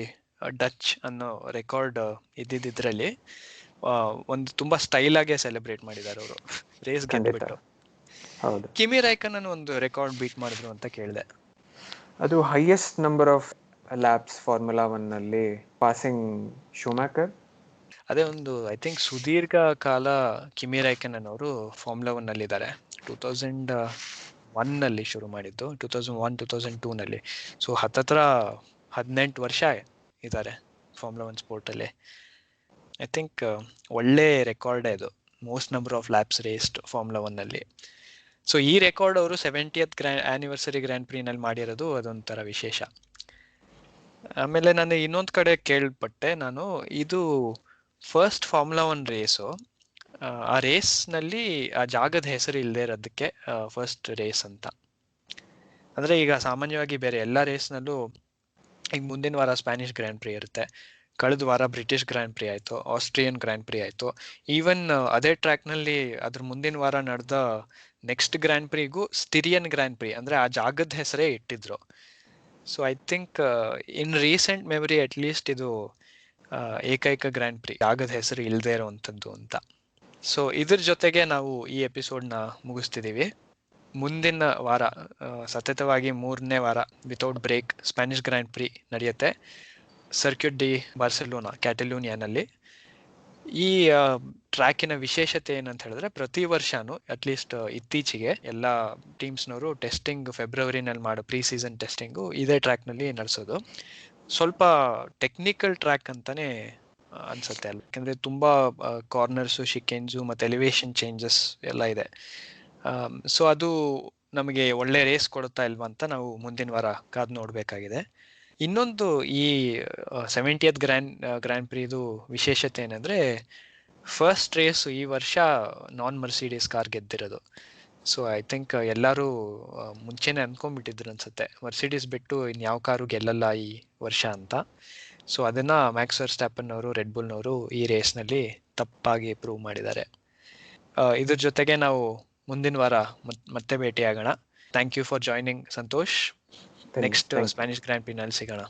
Dutch ಅನ್ನೋ ರೆಕಾರ್ಡ್ ಇದ್ದಿದ್ರಲ್ಲಿ ಒಂದು ತುಂಬಾ ಸ್ಟೈಲ್ ಆಗೇ ಸೆಲೆಬ್ರೇಟ್ ಮಾಡಿದ್ದಾರೆ ಅವರು ರೇಸ್ ಗೆದ್ಬಿಟ್ಟು. ಹೌದು, ಕಿಮಿ ರೈಕನನ್ ಒಂದು ರೆಕಾರ್ಡ್ ಬೀಟ್ ಮಾಡಿದ್ರು ಅಂತ ಕೇಳಿದೆ. ಅದು highest number of laps formula 1ನಲ್ಲಿ ಪಾಸಿಂಗ್ ಶೂಮ್ಯಾಕರ್. ಅದೇ ಒಂದು ಐ ಥಿಂಕ್ ಸುದೀರ್ಘ ಕಾಲ ಕಿಮಿ ರೈಕನನ್ ಅವರು ಫಾರ್ಮುಲಾ 1ನಲ್ಲಿ ಇದ್ದಾರೆ. 2001ನಲ್ಲಿ ಶುರು ಮಾಡಿದ್ದು, 2001-2002ನಲ್ಲಿ. ಸೊ ಹತ್ತತ್ರ 18 ವರ್ಷ ಇದ್ದಾರೆ ಫಾರ್ಮುಲಾ 1 ಸ್ಪೋರ್ಟಲ್ಲಿ. ಐ ಥಿಂಕ್ ಒಳ್ಳೆ ರೆಕಾರ್ಡ್ ಇದು, most number of laps raced formula 1ನಲ್ಲಿ. ಸೊ ಈ ರೆಕಾರ್ಡ್ ಅವರು 70th ಆ್ಯನಿವರ್ಸರಿ ಗ್ರ್ಯಾಂಡ್ ಪ್ರಿನಲ್ಲಿ ಮಾಡಿರೋದು ಅದೊಂಥರ ವಿಶೇಷ. ಆಮೇಲೆ ನಾನು ಇನ್ನೊಂದು ಕಡೆ ಕೇಳ್ಪಟ್ಟೆ ನಾನು, ಇದು ಫಸ್ಟ್ ಫಾರ್ಮುಲಾ 1 ರೇಸು, ಆ ರೇಸ್ನಲ್ಲಿ ಆ ಜಾಗದ ಹೆಸರು ಇಲ್ಲದೆ ಇರೋದಕ್ಕೆ ಫಸ್ಟ್ ರೇಸ್ ಅಂತ. ಅಂದರೆ ಈಗ ಸಾಮಾನ್ಯವಾಗಿ ಬೇರೆ ಎಲ್ಲ ರೇಸ್ನಲ್ಲೂ ಈಗ ಮುಂದಿನ ವಾರ ಸ್ಪ್ಯಾನಿಷ್ ಗ್ರ್ಯಾಂಡ್ ಪ್ರಿ ಇರುತ್ತೆ, ಕಳೆದ ವಾರ ಬ್ರಿಟಿಷ್ ಗ್ರ್ಯಾಂಡ್ ಪ್ರಿ ಆಯಿತು, ಆಸ್ಟ್ರಿಯನ್ ಗ್ರ್ಯಾಂಡ್ ಪ್ರಿ ಆಯಿತು, ಈವನ್ ಅದೇ ಟ್ರ್ಯಾಕ್ನಲ್ಲಿ ಅದ್ರ ಮುಂದಿನ ವಾರ ನಡೆದ ನೆಕ್ಸ್ಟ್ ಗ್ರ್ಯಾಂಡ್ ಪ್ರಿಗೂ ಸ್ಟಿರಿಯನ್ ಗ್ರ್ಯಾಂಡ್ ಪ್ರಿ ಅಂದರೆ ಆ ಜಾಗದ ಹೆಸರೇ ಇಟ್ಟಿದ್ರು. So I think in recent memory at least ಇದು ಏಕೈಕ ಗ್ರ್ಯಾಂಡ್ ಪ್ರಿ ಜಾಗದ ಹೆಸರು ಇಲ್ಲದೆ ಇರೋವಂಥದ್ದು ಅಂತ. ಸೊ ಇದ್ರ ಜೊತೆಗೆ ನಾವು ಈ ಎಪಿಸೋಡ್ನ ಮುಗಿಸ್ತಿದ್ದೀವಿ. ಮುಂದಿನ ವಾರ ಸತತವಾಗಿ 3ನೇ ವಾರ without break Spanish grand prix ನಡೆಯುತ್ತೆ ಸರ್ಕ್ಯೂಟ್ ಡಿ ಬಾರ್ಸೆಲೋನಾ ಕ್ಯಾಟಲೂನಿಯಾನಲ್ಲಿ. ಈ ಟ್ರ್ಯಾಕಿನ ವಿಶೇಷತೆ ಏನಂತ ಹೇಳಿದ್ರೆ, ಪ್ರತಿ ವರ್ಷನೂ ಅಟ್ಲೀಸ್ಟ್ ಇತ್ತೀಚೆಗೆ ಎಲ್ಲ ಟೀಮ್ಸ್ನವರು ಟೆಸ್ಟಿಂಗ್ ಫೆಬ್ರವರಿನಲ್ಲಿ ಮಾಡೋ ಪ್ರೀ ಸೀಸನ್ ಟೆಸ್ಟಿಂಗು ಇದೇ ಟ್ರ್ಯಾಕ್ನಲ್ಲಿ ನಡೆಸೋದು. ಸ್ವಲ್ಪ ಟೆಕ್ನಿಕಲ್ ಟ್ರ್ಯಾಕ್ ಅಂತಾನೆ ಅನ್ಸುತ್ತೆ ಅಲ್ಲ, ಯಾಕೆಂದರೆ ತುಂಬ ಕಾರ್ನರ್ಸು, ಶಿಕೆನ್ಸು ಮತ್ತು ಎಲಿವೇಶನ್ ಚೇಂಜಸ್ ಎಲ್ಲ ಇದೆ. ಸೊ ಅದು ನಮಗೆ ಒಳ್ಳೆ ರೇಸ್ ಕೊಡುತ್ತಾ ಇಲ್ವಾ ಅಂತ ನಾವು ಮುಂದಿನ ವಾರ ಕಾದು ನೋಡಬೇಕಾಗಿದೆ. ಇನ್ನೊಂದು, ಈ 70th ಗ್ರ್ಯಾಂಡ್ ಪ್ರಿದು ವಿಶೇಷತೆ ಏನಂದರೆ, ಫಸ್ಟ್ ರೇಸು ಈ ವರ್ಷ ನಾನ್ ಮರ್ಸಿಡೀಸ್ ಕಾರ್ ಗೆದ್ದಿರೋದು. ಸೊ ಐ ಥಿಂಕ್ ಎಲ್ಲರೂ ಮುಂಚೆನೇ ಅಂದ್ಕೊಂಡ್ಬಿಟ್ಟಿದ್ರು ಅನ್ಸುತ್ತೆ, ಮರ್ಸಿಡೀಸ್ ಬಿಟ್ಟು ಇನ್ಯಾವ ಕಾರು ಗೆಲ್ಲಲ್ಲ ಈ ವರ್ಷ ಅಂತ. ಸೊ ಅದನ್ನ ಮ್ಯಾಕ್ಸ್ ವರ್ಸ್ಟ್ಯಾಪನ್ ಅವರು ರೆಡ್ ಬುಲ್ನವರು ಈ ರೇಸ್ನಲ್ಲಿ ತಪ್ಪಾಗಿ ಪ್ರೂವ್ ಮಾಡಿದ್ದಾರೆ. ಇದ್ರ ಜೊತೆಗೆ ನಾವು ಮುಂದಿನ ವಾರ ಮತ್ತೆ ಭೇಟಿಯಾಗೋಣ. Thank you for joining Santosh. Next Spanish grand ಪ್ರಿನಲ್ಲಿ ಸಿಗೋಣ.